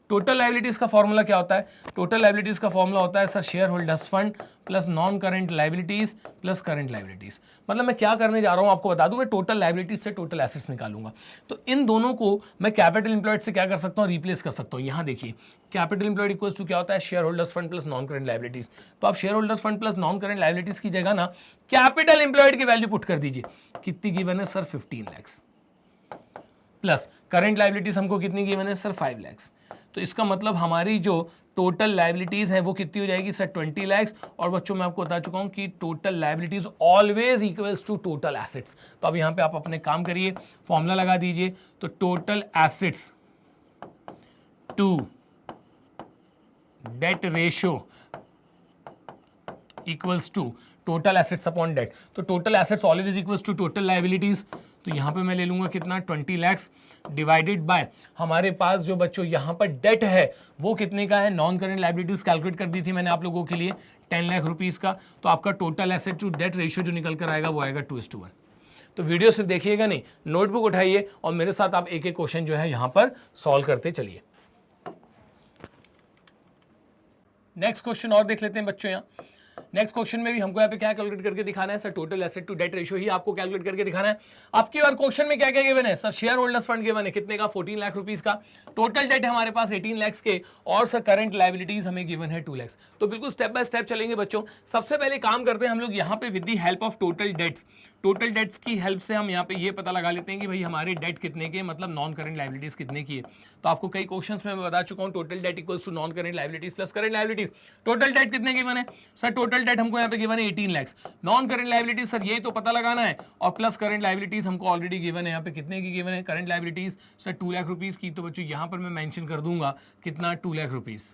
टोटल लायबिलिटीज का फॉर्मूला क्या होता है, टोटल लायबिलिटीज का फॉर्मूला होता है sir share holders fund plus non current liabilities plus current liabilities. मतलब मैं क्या करने जा रहा हूं आपको बता दूं, मैं टोटल लायबिलिटीज से टोटल एसेट्स निकालूंगा। तो इन दोनों को मैं कैपिटल एम्प्लॉयड से क्या कर सकता हूं, रिप्लेस कर सकता हूं। यहां देखिए कैपिटल एम्प्लॉयड इक्वल्स टू क्या होता है, share holders fund plus non current liabilities. तो आप share holders fund plus non current liabilities की जगह ना कैपिटल एम्प्लॉयड की वैल्यू पुट कर दीजिए। कितनी गिवन है sir, 15 lakh. Plus current liabilities हमको कितनी गिवन है सर 5 लाख। तो इसका मतलब हमारी जो टोटल लाइबिलिटीज है वो कितनी हो जाएगी सर 20 लाख। और बच्चों मैं आपको बता चुका हूं कि total liabilities always equals to total assets. तो अब यहां पे आप अपने काम करिए, फॉर्मूला लगा दीजिए। तो total assets to debt ratio equals to total assets upon debt. तो total assets always equals to total liabilities. तो यहां पे मैं ले लूंगा कितना 20 लाख डिवाइडेड बाय हमारे पास जो बच्चों यहां पर डेट है वो कितने का है, नॉन करेंट लाइबिलिटीज कैलकुलेट कर दी थी मैंने आप लोगों के लिए 10 लाख रुपीज का। तो आपका total asset to debt ratio जो निकल कर आएगा वो आएगा 2:1। तो वीडियो सिर्फ देखिएगा नहीं, नोटबुक उठाइए और मेरे साथ आप एक एक क्वेश्चन जो है यहां पर सॉल्व करते चलिए। नेक्स्ट क्वेश्चन और देख लेते हैं बच्चों। यहाँ नेक्स्ट क्वेश्चन में भी हमको यहाँ पे क्या कैलकुलेट करके दिखाना है sir, total asset to debt ratio ही आपको कैलकुलेट करके दिखाना है। आपकी बार क्वेश्चन में क्या क्या गिवन है sir, share holders fund given है कितने का 14 लाख रुपीस का, टोटल डेट है हमारे पास 18 लाख के, और सर करंट लाइबिलिटीज हमें गिवन है 2 लाख। तो बिल्कुल स्टेप बाय स्टेप चलेंगे बच्चों। सबसे पहले काम करते हैं हम लोग यहाँ पे with the help of total debts. Total debts की हेल्प से हम यहाँ पे ये पता लगा लेते हैं कि भाई हमारे डेट कितने के, मतलब नॉन करंट लाइबिलिटीज कितने की है। तो आपको कई क्वेश्चंस में मैं बता चुका हूँ total debt equals to non current liabilities plus current liabilities. Total debt कितने गिवन है सर, टोटल डेट हमको यहाँ पे गिवन है 18 lakh. Non current liabilities sir यही तो पता लगाना है, और प्लस करंट लाइबिलिटीज हमको ऑलरेडी गिवन है। यहाँ पे कितने की गिवन है current liabilities sir 2 lakh rupees की। तो बच्चों यहाँ पर मैं मेंशन कर दूंगा कितना 2 लाख रुपीज।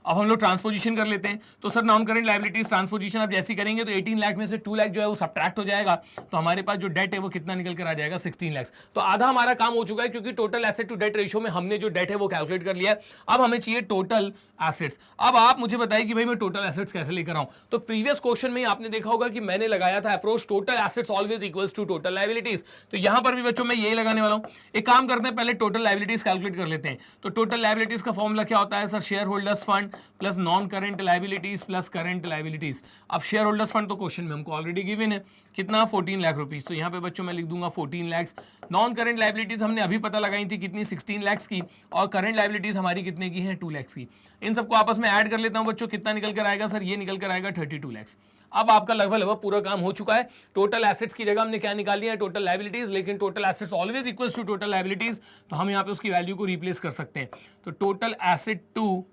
अब हम लोग ट्रांसपोजिशन कर लेते हैं। तो sir non current liabilities transposition आप जैसी करेंगे तो 18 लाख में से 2 लाख जो है वो सब्ट्रैक्ट हो जाएगा। तो हमारे पास जो डेट है वो कितना निकल कर आ जाएगा 16 लाख। तो आधा हमारा काम हो चुका है, क्योंकि total asset to debt ratio में हमने जो डेट है वो कैलकुलेट कर लिया है। अब हमें चाहिए टोटल एसेट्स। अब आप मुझे बताइए कि भाई मैं टोटल एसेट्स कैसे लेकर आऊं। तो प्रीवियस क्वेश्चन में आपने देखा होगा कि मैंने लगाया था approach total assets always equals to total liabilities. तो यहां पर भी बच्चों मैं यही लगाने वाला हूं। एक काम करते हैं, पहले टोटल लाइबिलिटीज कैलकुलेट कर लेते हैं। तो टोटल लाइबिलिटीज का फॉर्मूला क्या होता है sir, share holders fund plus non current liabilities plus current liabilities. अब शेयर होल्डर्स फंड तो क्वेश्चन में हमको ऑलरेडी गिवन है कितना 14 लाख रुपीस। तो यहाँ पे बच्चों मैं लिख दूंगा 14 लाख। नॉन करंट लाइबिलिटीज हमने अभी पता लगाई थी कितनी 16 लाख की, और करंट लाइबिलिटीज हमारी कितने की है 2 लाख की। इन सबको आपस में ऐड कर लेता हूँ बच्चों, कितना निकल कर आएगा सर, ये निकल कर आएगा 32 लाख। अब आपका लगभग पूरा काम हो चुका है। टोटल एसेट्स की जगह हमने क्या निकाल लिया है टोटल लाइबिलिटीज, लेकिन total assets always equals to total liabilities. तो हम यहाँ पे उसकी वैल्यू को रिप्लेस कर सकते हैं। तो total asset to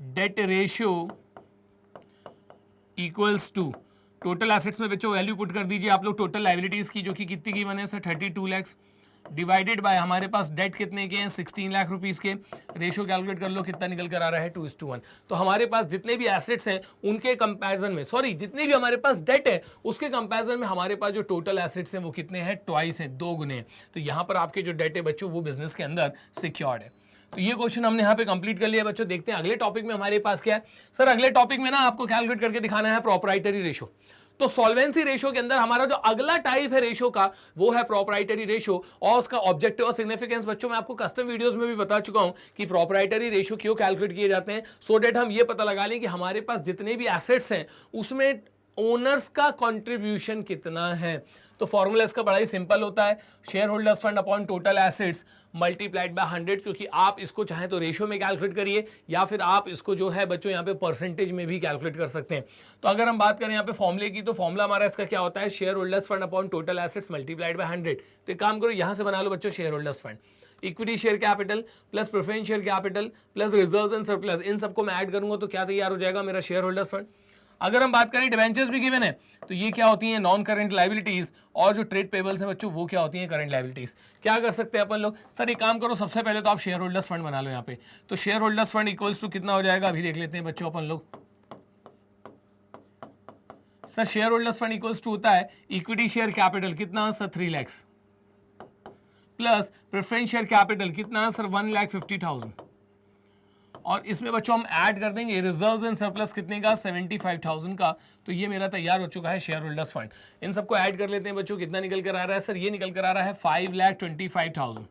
debt ratio equals to, total assets में बच्चों वैल्यू पुट कर दीजिए आप लोग टोटल लाइबिलिटीज की, जो कि कितनी की बने सर 32 लाख, डिवाइडेड बाय हमारे पास डेट कितने के हैं 16 लाख रुपीस के। रेशियो कैलकुलेट कर लो कितना निकल कर आ रहा है 2:1। तो हमारे पास जितने भी एसेट्स हैं उनके कंपैरिजन में, सॉरी जितनी भी हमारे पास डेट है उसके कंपैरिजन में हमारे पास जो टोटल एसेट्स हैं वो कितने हैं, ट्वाइस हैं, 2 गुने हैं। तो यहाँ पर आपके जो डेट है बच्चों वो बिजनेस के अंदर सिक्योर्ड है। तो ये क्वेश्चन हमने यहाँ पे कंप्लीट कर लिया बच्चों। देखते हैं अगले टॉपिक में हमारे पास क्या है सर। अगले टॉपिक में ना आपको कैलकुलेट करके दिखाना है प्रोप्राइटरी रेशियो। तो सॉल्वेंसी रेशियो के अंदर हमारा जो अगला टाइप है रेशियो का वो है प्रोप्राइटरी रेशियो, और उसका ऑब्जेक्टिव और सिग्निफिकेंस बच्चों मैं आपको कस्टम वीडियोस में भी बता चुका हूं कि प्रोप्राइटरी रेशियो क्यों कैलकुलेट किए जाते हैं, सो डेट हम ये पता लगा लें कि हमारे पास जितने भी एसेट्स हैं उसमें ओनर्स का कंट्रीब्यूशन कितना है। तो फॉर्मूला इसका बड़ा ही सिंपल होता है, share holders fund upon total assets multiplied by 100। क्योंकि आप इसको चाहे तो रेशियो में कैलकुलेट करिए, या फिर आप इसको जो है बच्चों यहाँ पे परसेंटेज में भी कैलकुलेट कर सकते हैं। तो अगर हम बात करें यहाँ पे फॉर्मूले की, तो फॉर्मूला हमारा इसका क्या होता है, share holders fund upon total assets multiplied by 100। तो एक काम करो यहाँ से बना लो बच्चों share holders fund, equity share capital plus preference share capital plus reserves and surplus, इन सबको मैं ऐड करूंगा तो क्या तैयार हो जाएगा मेरा शेयर होल्डर्स फंड। अगर हम बात करें डिवेंचर्स भी गिवन है, तो ये क्या होती हैं नॉन करंट लाइबिलिटीज, और जो ट्रेड पेबल्स हैं बच्चों वो क्या होती हैं करंट लाइबिलिटीज। क्या कर सकते हैं अपन लोग सर, एक काम करो सबसे पहले तो आप शेयर होल्डर्स फंड बना लो यहाँ पे। तो share holders fund equals to कितना हो जाएगा अभी देख लेते हैं बच्चों अपन लोग। Sir share holders fund equals to होता है इक्विटी शेयर कैपिटल कितना sir 3 lakh, plus preference share capital कितना सर 1,50,000, और इसमें बच्चों हम ऐड कर देंगे रिजर्व्स एंड सरप्लस कितने का 75,000 का। तो ये मेरा तैयार हो चुका है शेयर होल्डर्स फंड। इन सबको ऐड कर लेते हैं बच्चों, कितना निकल कर आ रहा है सर, ये निकल कर आ रहा है 5,25,000।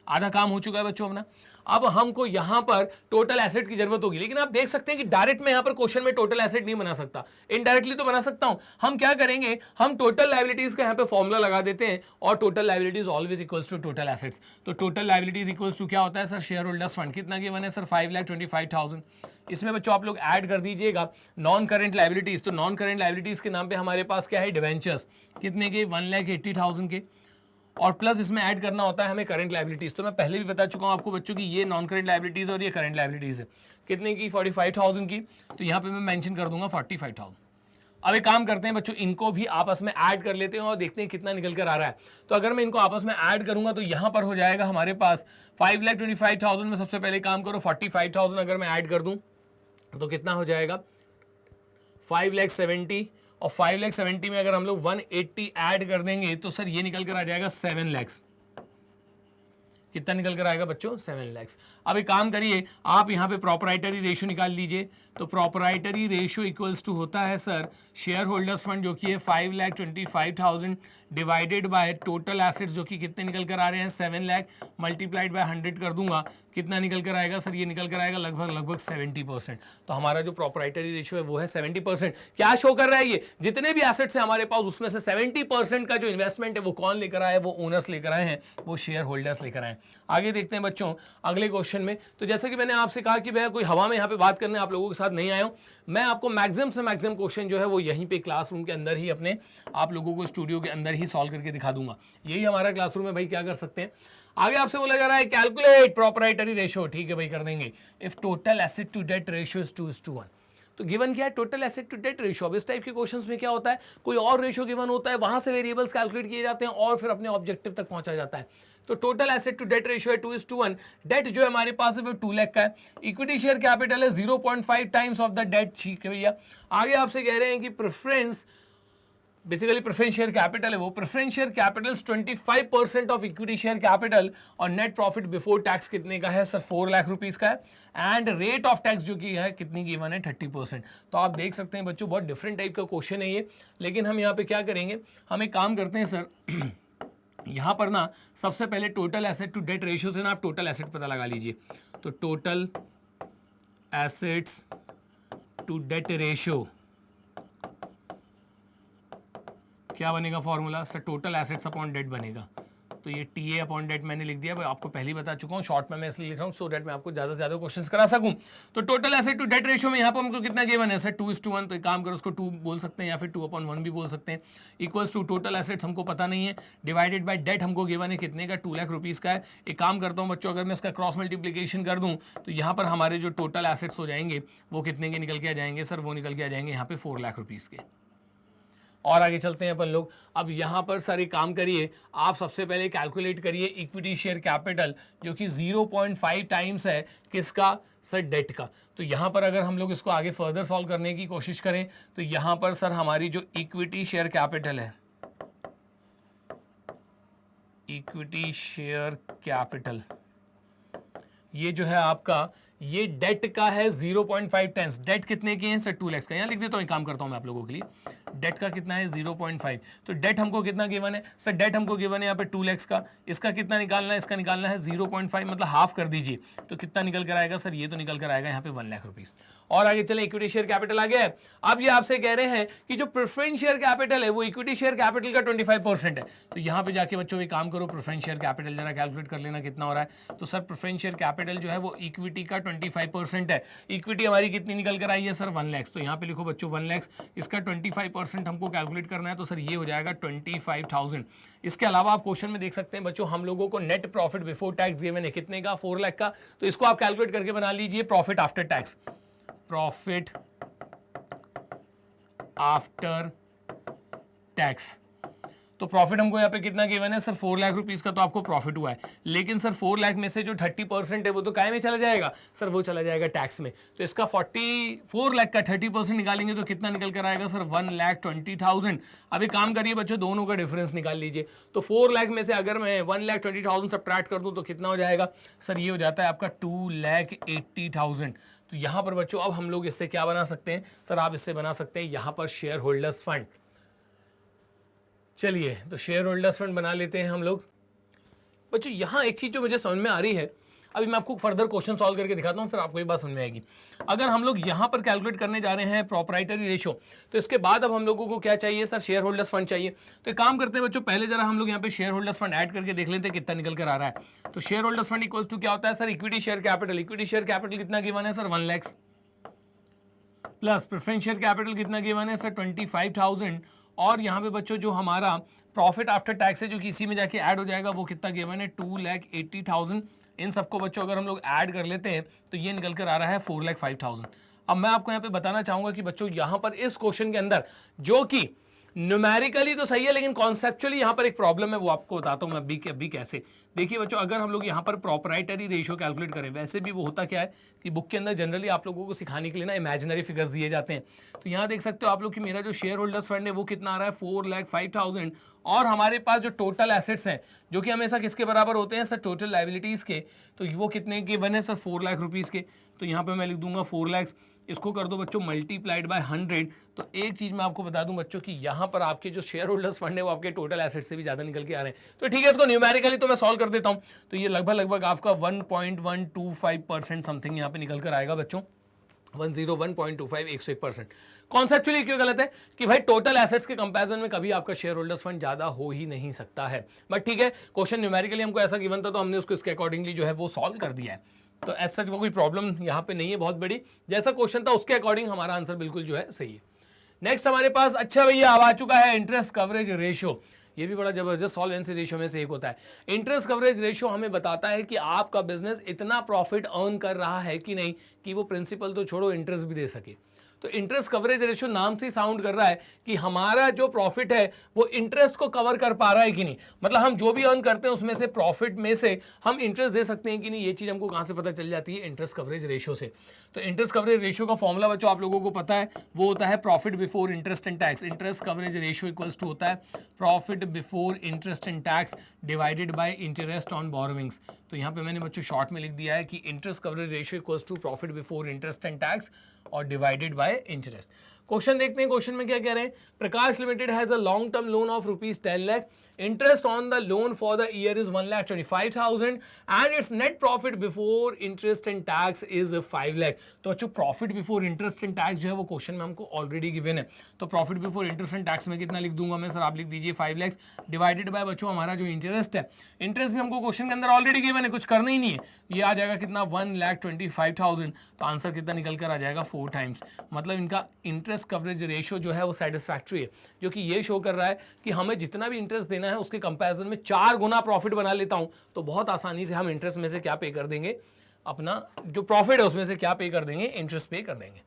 आधा काम हो चुका है बच्चों अपना। अब हमको यहां पर टोटल एसेट की जरूरत होगी, लेकिन आप देख सकते हैं कि डायरेक्ट मैं यहां पर क्वेश्चन में टोटल एसेट नहीं बना सकता, इनडायरेक्टली तो बना सकता हूं। हम क्या करेंगे, हम टोटल लायबिलिटीज का यहां पे फॉर्मूला लगा देते हैं और total liabilities always equals to total assets. तो टोटल लायबिलिटीज इक्वल्स टू क्या होता है सर, शेयर होल्डर्स फंड। कितना गिवन है सर, 5,25,000। इसमें बच्चों आप लोग ऐड कर दीजिएगा नॉन करेंट लायबिलिटीज। तो नॉन करेंट लायबिलिटीज के नाम पे हमारे पास क्या है, डिवेंचर्स। कितने के, 1,80,000 के। और प्लस इसमें ऐड करना होता है हमें करंट लायबिलिटीज। तो मैं पहले भी बता चुका हूं आपको बच्चों की ये नॉन करंट लायबिलिटीज और ये करंट लायबिलिटीज है। कितने की, 45,000 की। तो यहां पे मैं मेंशन कर दूंगा 45,000। अब एक काम करते हैं बच्चों, इनको भी आपस में ऐड कर लेते हैं और देखते हैं कितना निकल कर आ रहा है। तो अगर मैं इनको आपस में ऐड करूंगा तो यहां पर हो जाएगा हमारे पास 5,25,000 में सबसे पहले काम करो 45,000 अगर मैं ऐड कर दूं तो कितना हो जाएगा, 5,70,000। और 5,70,000 में अगर हम लोग 180 ऐड कर देंगे तो सर ये निकल कर आ जाएगा 7 लाख। कितना निकल कर आएगा बच्चों, 7 लाख। अब एक काम करिए, आप यहाँ पे प्रॉपराइटरी रेशियो निकाल लीजिए। तो प्रॉपराइटरी रेशियो इक्वल्स टू होता है सर शेयर होल्डर्स फंड जो कि है 5,25,000 डिवाइडेड बाय टोटल एसेट्स जो कि कितने निकल कर आ रहे हैं, 7 लाख, मल्टीप्लाइड बाय 100 कर दूंगा। कितना निकल कर आएगा सर, ये निकल कर आएगा लगभग 70%। तो हमारा जो प्रॉपराइटरी रेशियो है वो है 70%। क्या शो कर रहा है ये, जितने भी एसेट्स हैं हमारे पास उसमें से 70% का जो इन्वेस्टमेंट है वो कौन लेकर आए, वो ओनर्स लेकर आए हैं, वो शेयर होल्डर्स लेकर आए। आगे देखते हैं बच्चों अगले क्वेश्चन में। तो जैसे कि मैंने आपसे कहा कि मैं कोई हवा में यहाँ पे बात करने आप लोगों के साथ नहीं आया हूँ, मैं आपको मैक्सिमम से मैक्सिमम क्वेश्चन जो है वो यहीं पे क्लासरूम के अंदर ही अपने आप लोगों को स्टूडियो के अंदर ही सॉल्व करके दिखा दूंगा। यही हमारा क्लासरूम है भाई, क्या कर सकते हैं। आगे आपसे बोला जा रहा है कैलकुलेट प्रॉपराइटरी रेशियो, ठीक है भाई कर देंगे। If total asset to debt ratio is 2:1। तो गिवन क्या है, total asset to debt ratio. अब इस टाइप के क्वेश्चंस में क्या होता है, कोई और रेशियो गिवन होता है, वहां से वेरिएबल्स कैलकुलेट किए जाते हैं और फिर अपने ऑब्जेक्टिव तक पहुंचा जाता है। तो total asset to debt ratio है 2:1। डेट जो है हमारे पास है वो 2 लाख का है। इक्विटी शेयर कैपिटल है 0.5 टाइम्स ऑफ द डेट, ठीक है भैया। आगे आपसे कह रहे हैं कि preference, basically preference share capital है वो, preference share capital 25% of equity share capital और नेट प्रॉफिट बिफोर टैक्स कितने का है सर, 4 लाख रुपीस का है। एंड रेट ऑफ टैक्स जो कि है कितनी गिवन है, 30%। तो आप देख सकते हैं बच्चों बहुत डिफरेंट टाइप का क्वेश्चन है ये, लेकिन हम यहाँ पे क्या करेंगे, हम एक काम करते हैं सर यहाँ पर ना सबसे पहले total asset to debt ratio से ना आप टोटल एसेट पता लगा लीजिए। तो total assets to debt ratio क्या बनेगा formula sir, total assets upon debt बनेगा। तो ये TA अपॉन डेट मैंने लिख दिया, आपको पहले ही बता चुका हूँ, शॉर्ट में मैं इसलिए लिख रहा हूँ सो डेट मैं आपको ज़्यादा से ज़्यादा क्वेश्चंस करा सकूँ। तो total asset to debt ratio में यहाँ पर हमको कितना गिवन है सर, 2:1। तो एक काम करो उसको 2 बोल सकते हैं या फिर 2/1 भी बोल सकते हैं। इक्वल्स टू टोटल एसेट्स हमको पता नहीं है, डिवाइडेड बाई डेट हमको गिवन है कितने का, 2 लाख रुपीज़ का है। एक काम करता हूँ बच्चों, अगर मैं इसका क्रॉस मल्टीप्लीकेशन कर दूँ तो यहाँ पर हमारे जो टोटल एसेट्स हो जाएंगे वो कितने के निकल के आ जाएंगे सर, वो निकल के आ जाएंगे यहाँ पे 4 लाख रुपीज़ के। और आगे चलते हैं अपन लोग। अब यहाँ पर सर एक काम करिए, आप सबसे पहले कैलकुलेट करिए इक्विटी शेयर कैपिटल जो कि 0.5 टाइम्स है किसका सर, डेट का। तो यहाँ पर अगर हम लोग इसको आगे फर्दर सॉल्व करने की कोशिश करें तो यहाँ पर सर हमारी जो इक्विटी शेयर कैपिटल है, इक्विटी शेयर कैपिटल ये जो है आपका, ये डेट का है 0.5 टाइम्स। डेट कितने की है सर, 2 लाख का। यहाँ लिख देता हूँ, एक काम करता हूँ मैं आप लोगों के लिए, डेट का कितना है 0.5। तो डेट हमको कितना गिवन है सर, डेट हमको गिवन है यहाँ पे 2 लाख का। इसका कितना निकालना है, इसका निकालना है 0.5 मतलब हाफ कर दीजिए। तो कितना निकल कर आएगा सर, ये तो निकल कर आएगा यहाँ पे 1 लाख रुपीज। और आगे चले, इक्विटी शेयर कैपिटल आ गया है। अब ये आपसे कह रहे हैं कि जो प्रेफरेंस शेयर कैपिटल है वो इक्विटी शेयर कैपिटल का 25% है। तो यहाँ पे जाके बच्चों एक काम करो, प्रेफरेंस शेयर कैपिटल जरा कैलकुलेट कर लेना कितना हो रहा है। तो सर प्रेफरेंस शेयर कैपिटल जो है वो इक्विटी का 25% है। इक्विटी हमारी कितनी निकल कर आई है सर, 1 लाख। तो यहाँ पे लिखो बच्चों 1 लाख, इसका 25% हमको कैलकुलेट करना है। तो सर ये हो जाएगा 25,000। इसके अलावा आप क्वेश्चन में देख सकते हैं बच्चों, हम लोगों को net profit before tax given है कितने का, 4 लाख का। तो इसको आप कैलकुलेट करके बना लीजिए profit after tax, profit after tax. तो प्रॉफिट हमको यहाँ पे कितना गिवन है सर, 4 लाख रुपीस का तो आपको प्रॉफिट हुआ है। लेकिन सर 4 लाख में से जो 30% है वो तो काय में चला जाएगा सर, वो चला जाएगा टैक्स में। तो इसका 4 लाख का 30% निकालेंगे तो कितना निकल कर आएगा सर, 1,20,000। अभी काम करिए बच्चों, दोनों का डिफरेंस निकाल लीजिए। तो 4 लाख में से अगर मैं 1,20,000 सब्ट्रैक्ट कर दूं तो कितना हो जाएगा सर, ये हो जाता है आपका 2,80,000। तो यहाँ पर बच्चों अब हम लोग इससे क्या बना सकते हैं सर, आप इससे बना सकते हैं यहाँ पर शेयर होल्डर्स फंड। चलिए तो शेयर होल्डर्स फंड बना लेते हैं हम लोग। बच्चों यहाँ एक चीज जो मुझे समझ में आ रही है, अभी मैं आपको फर्दर क्वेश्चन सॉल्व करके दिखाता हूँ, फिर आपको ये बात समझ में आएगी। अगर हम लोग यहाँ पर कैलकुलेट करने जा रहे हैं प्रोप्राइटरी रेशियो, तो इसके बाद अब हम लोगों को क्या चाहिए सर, शेयर होल्डर्स फंड चाहिए। तो एक काम करते हैं बच्चों, पहले जरा हम लोग यहाँ पे शेयर होल्डर्स फंड ऐड करके देख लेते हैं कितना निकल कर आ रहा है। तो share holders fund equals to क्या होता है sir, equity share capital. Equity share capital कितना गिवन है sir, 1 lakh, plus preference share capital कितना गिवन है सर, 25,000। और यहाँ पे बच्चों जो हमारा प्रॉफिट आफ्टर टैक्स है जो कि इसी में जाके ऐड हो जाएगा, वो कितना गिवन है, 2,80,000। इन सबको बच्चों अगर हम लोग ऐड कर लेते हैं तो ये निकल कर आ रहा है 4,05,000। अब मैं आपको यहाँ पे बताना चाहूंगा कि बच्चों यहाँ पर इस क्वेश्चन के अंदर जो कि न्यूमेरिकली तो सही है लेकिन कॉन्सेप्चुअली यहाँ पर एक प्रॉब्लम है, वो आपको बताता हूँ मैं अभी कैसे। देखिए बच्चों, अगर हम लोग यहाँ पर प्रोप्राइटरी रेशियो कैलकुलेट करें, वैसे भी वो होता क्या है कि बुक के अंदर जनरली आप लोगों को सिखाने के लिए ना इमेजिनरी फिगर्स दिए जाते हैं। तो यहाँ देख सकते हो आप लोग कि मेरा जो शेयर होल्डर्स फंड है वो कितना आ रहा है, 4,05,000। और हमारे पास जो टोटल एसेट्स हैं जो कि हमेशा किसके बराबर होते हैं सर, टोटल लाइबिलिटीज़ के, तो वो कितने के बने सर, 4 लाख रुपीज़ के। तो यहाँ पर मैं लिख दूंगा 4 लाख, इसको कर दो बच्चों मल्टीप्लाइड बाय 100। तो एक चीज मैं आपको बता दूं बच्चों कि यहाँ पर आपके जो शेयर होल्डर्स फंड है वो आपके टोटल एसेट से भी ज्यादा निकल के आ रहे हैं। तो ठीक है, इसको न्यूमेरिकली तो मैं सॉल्व कर देता हूं। तो ये लगभग आपका 1.125% समथिंग यहाँ पे निकल कर आएगा बच्चों, 101.25, 101%। कॉन्सेप्चुअली क्यों गलत है कि भाई टोटल एसेट्स के कंपैरिजन में कभी आपका शेयर होल्डर्स फंड ज्यादा हो ही नहीं सकता है। बट ठीक है, क्वेश्चन न्यूमेरिकली हमको ऐसा गिवन था तो हमने उसको इसके अकॉर्डिंगली जो है वो सॉल्व कर दिया है। तो एज सच कोई प्रॉब्लम यहाँ पे नहीं है बहुत बड़ी, जैसा क्वेश्चन था उसके अकॉर्डिंग हमारा आंसर बिल्कुल जो है सही है। नेक्स्ट हमारे पास, अच्छा भैया अब आ चुका है इंटरेस्ट कवरेज रेशियो। ये भी बड़ा जबरदस्त सॉल्वेंसी रेशियो में से एक होता है। इंटरेस्ट कवरेज रेशियो हमें बताता है कि आपका बिजनेस इतना प्रॉफिट अर्न कर रहा है कि नहीं कि वो प्रिंसिपल तो छोड़ो इंटरेस्ट भी दे सके। तो इंटरेस्ट कवरेज रेशियो नाम से साउंड कर रहा है कि हमारा जो प्रॉफिट है वो इंटरेस्ट को कवर कर पा रहा है कि नहीं, मतलब हम जो भी अर्न करते हैं उसमें से प्रॉफिट में से हम इंटरेस्ट दे सकते हैं कि नहीं। ये चीज हमको कहां से पता चल जाती है, इंटरेस्ट कवरेज रेशियो से। तो इंटरेस्ट कवरेज रेशियो का फॉर्मूला बच्चों आप लोगों को पता है, वो होता है profit before interest and tax. Interest coverage ratio equals to होता है profit before interest and tax divided by interest on borrowings. तो यहाँ पे मैंने बच्चों शॉर्ट में लिख दिया है कि interest coverage ratio equals to profit before interest and tax और डिवाइडेड बाय इंटरेस्ट। क्वेश्चन देखते हैं, क्वेश्चन में क्या कह रहे हैं, Prakash limited has a long term loan of ₹10 lakh, interest on the loan for the year is 1,25,000 and its net profit before interest and tax is 5 lakh. तो बच्चों profit before interest and tax जो है वो क्वेश्चन में हमको ऑलरेडी गिवन है। तो profit before interest and tax में कितना लिख दूंगा मैं सर, आप लिख दीजिए 5 लाख डिवाइडेड बाय बच्चों हमारा जो इंटरेस्ट है, इंटरेस्ट भी हमको क्वेश्चन के अंदर ऑलरेडी गिवन है, कुछ करना ही नहीं है। ये आ जाएगा कितना, 1,25,000। तो आंसर कितना निकल कर आ जाएगा, 4 टाइम्स। मतलब इनका इंटरेस्ट कवरेज रेशियो जो है वो सेटिस्फैक्ट्री है, जो कि ये शो कर रहा है कि हमें जितना भी इंटरेस्ट देना है उसके कंपैरिजन में 4 गुना प्रॉफिट बना लेता हूं तो बहुत आसानी से हम इंटरेस्ट में से क्या पे कर देंगे, अपना जो प्रॉफिट है उसमें से क्या पे कर देंगे, इंटरेस्ट पे कर देंगे।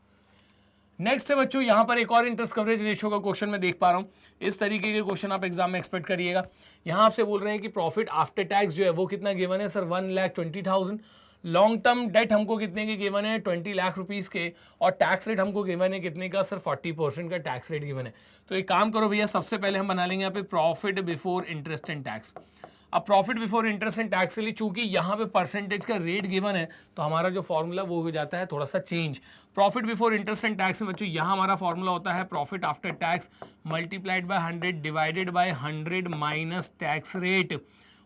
नेक्स्ट है बच्चों, यहां पर एक और इंटरेस्ट कवरेज रेशियो का क्वेश्चन मैं देख पा रहा हूं। इस तरीके के क्वेश्चन आप एग्जाम में एक्सपेक्ट करिएगा। यहां आपसे बोल रहे हैं कि प्रॉफिट आफ्टर टैक्स जो है वो कितना गिवन है सर, 1,20,000। लॉन्ग टर्म डेट हमको कितने के गिवन है, 20 लाख रुपीस के, और टैक्स रेट हमको गिवन है कितने का सर, 40% का टैक्स रेट गिवन है। तो एक काम करो भैया, सबसे पहले हम बना लेंगे यहाँ पे profit before interest and tax. अब profit before interest and tax के लिए चूंकि यहाँ पे परसेंटेज का रेट गिवन है तो हमारा जो फॉर्मूला वो हो जाता है थोड़ा सा change. Profit before interest and tax में बच्चों यहाँ हमारा फॉर्मूला होता है profit after tax multiplied by 100 divided by 100 minus tax rate,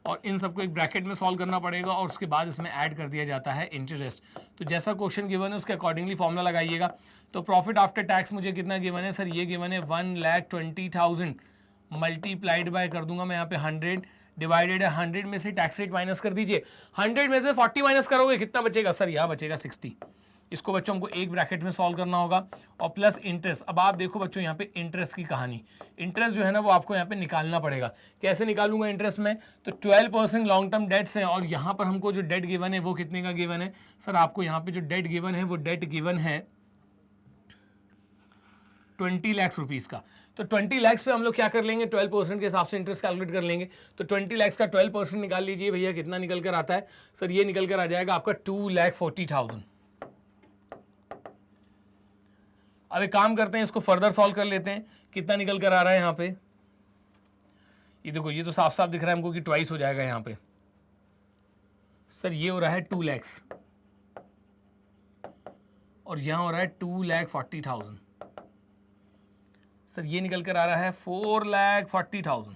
और इन सबको एक ब्रैकेट में सॉल्व करना पड़ेगा और उसके बाद इसमें ऐड कर दिया जाता है इंटरेस्ट। तो जैसा क्वेश्चन गिवन है उसके अकॉर्डिंगली फॉर्मूला लगाइएगा। तो प्रॉफिट आफ्टर टैक्स मुझे कितना गिवन है सर, ये गिवन है 1,20,000 मल्टीप्लाइड बाय कर दूंगा मैं यहाँ पे 100 डिवाइडेड है 100 में से टैक्स रेट माइनस कर दीजिए, 100 में से 40 माइनस करोगे कितना बचेगा सर, यहाँ बचेगा 60। इसको बच्चों हमको एक ब्रैकेट में सॉल्व करना होगा और प्लस इंटरेस्ट। अब आप देखो बच्चों यहाँ पे इंटरेस्ट की कहानी, इंटरेस्ट जो है ना वो आपको यहाँ पे निकालना पड़ेगा। कैसे निकालूंगा इंटरेस्ट में, तो 12% लॉन्ग टर्म डेट्स हैं और यहाँ पर हमको जो डेट गिवन है वो कितने का गिवन है सर, आपको यहाँ पे जो डेट गिवन है वो डेट गिवन है 20 लाख रुपीस का। तो 20 लाख पे हम लोग क्या कर लेंगे, 12% के हिसाब से इंटरेस्ट कैलकुलेट कर लेंगे। तो 20 लाख का 12% निकाल लीजिए भैया, कितना निकल कर आता है सर, ये निकल कर आ जाएगा आपका 2,40,000। अब एक काम करते हैं, इसको फर्दर सॉल्व कर लेते हैं, कितना निकल कर आ रहा है यहाँ पे, ये देखो ये तो साफ साफ दिख रहा है हमको कि ट्वाइस हो जाएगा यहाँ पे सर, ये हो रहा है 2 लाख और यहाँ हो रहा है 2,40,000 सर, ये निकल कर आ रहा है 4,40,000।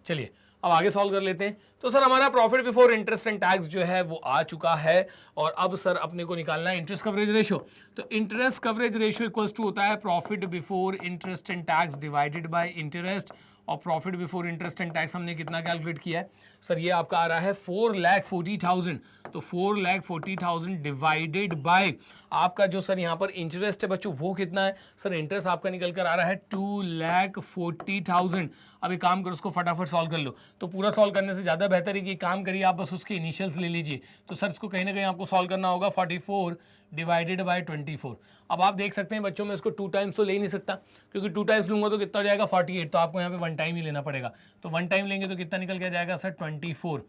चलिए अब आगे सॉल्व कर लेते हैं। तो सर हमारा profit before interest and tax जो है वो आ चुका है, और अब सर अपने को निकालना है इंटरेस्ट कवरेज रेशियो। तो interest coverage ratio equals to होता है profit before interest and tax divided by interest, और profit before interest and tax हमने कितना कैलकुलेट किया है सर, ये आपका आ रहा है 4,40,000। तो 4,40,000 डिवाइडेड बाय आपका जो सर यहाँ पर इंटरेस्ट है बच्चों वो कितना है सर, इंटरेस्ट आपका निकल कर आ रहा है 2,40,000। अब एक काम करो, उसको फटाफट सॉल्व कर लो। तो पूरा सॉल्व करने से ज़्यादा बेहतर है कि काम करिए आप बस उसके इनिशियल्स ले लीजिए। तो सर इसको कहीं ना कहीं आपको सॉल्व करना होगा 44 डिवाइडेड बाय 24। अब आप देख सकते हैं बच्चों में इसको 2 टाइम्स तो ले ही नहीं सकता, क्योंकि 2 टाइम्स लूंगा तो कितना हो जाएगा 48, तो आपको यहाँ पे 1 टाइम ही लेना पड़ेगा। तो 1 टाइम लेंगे तो कितना निकल के जाएगा सर 24।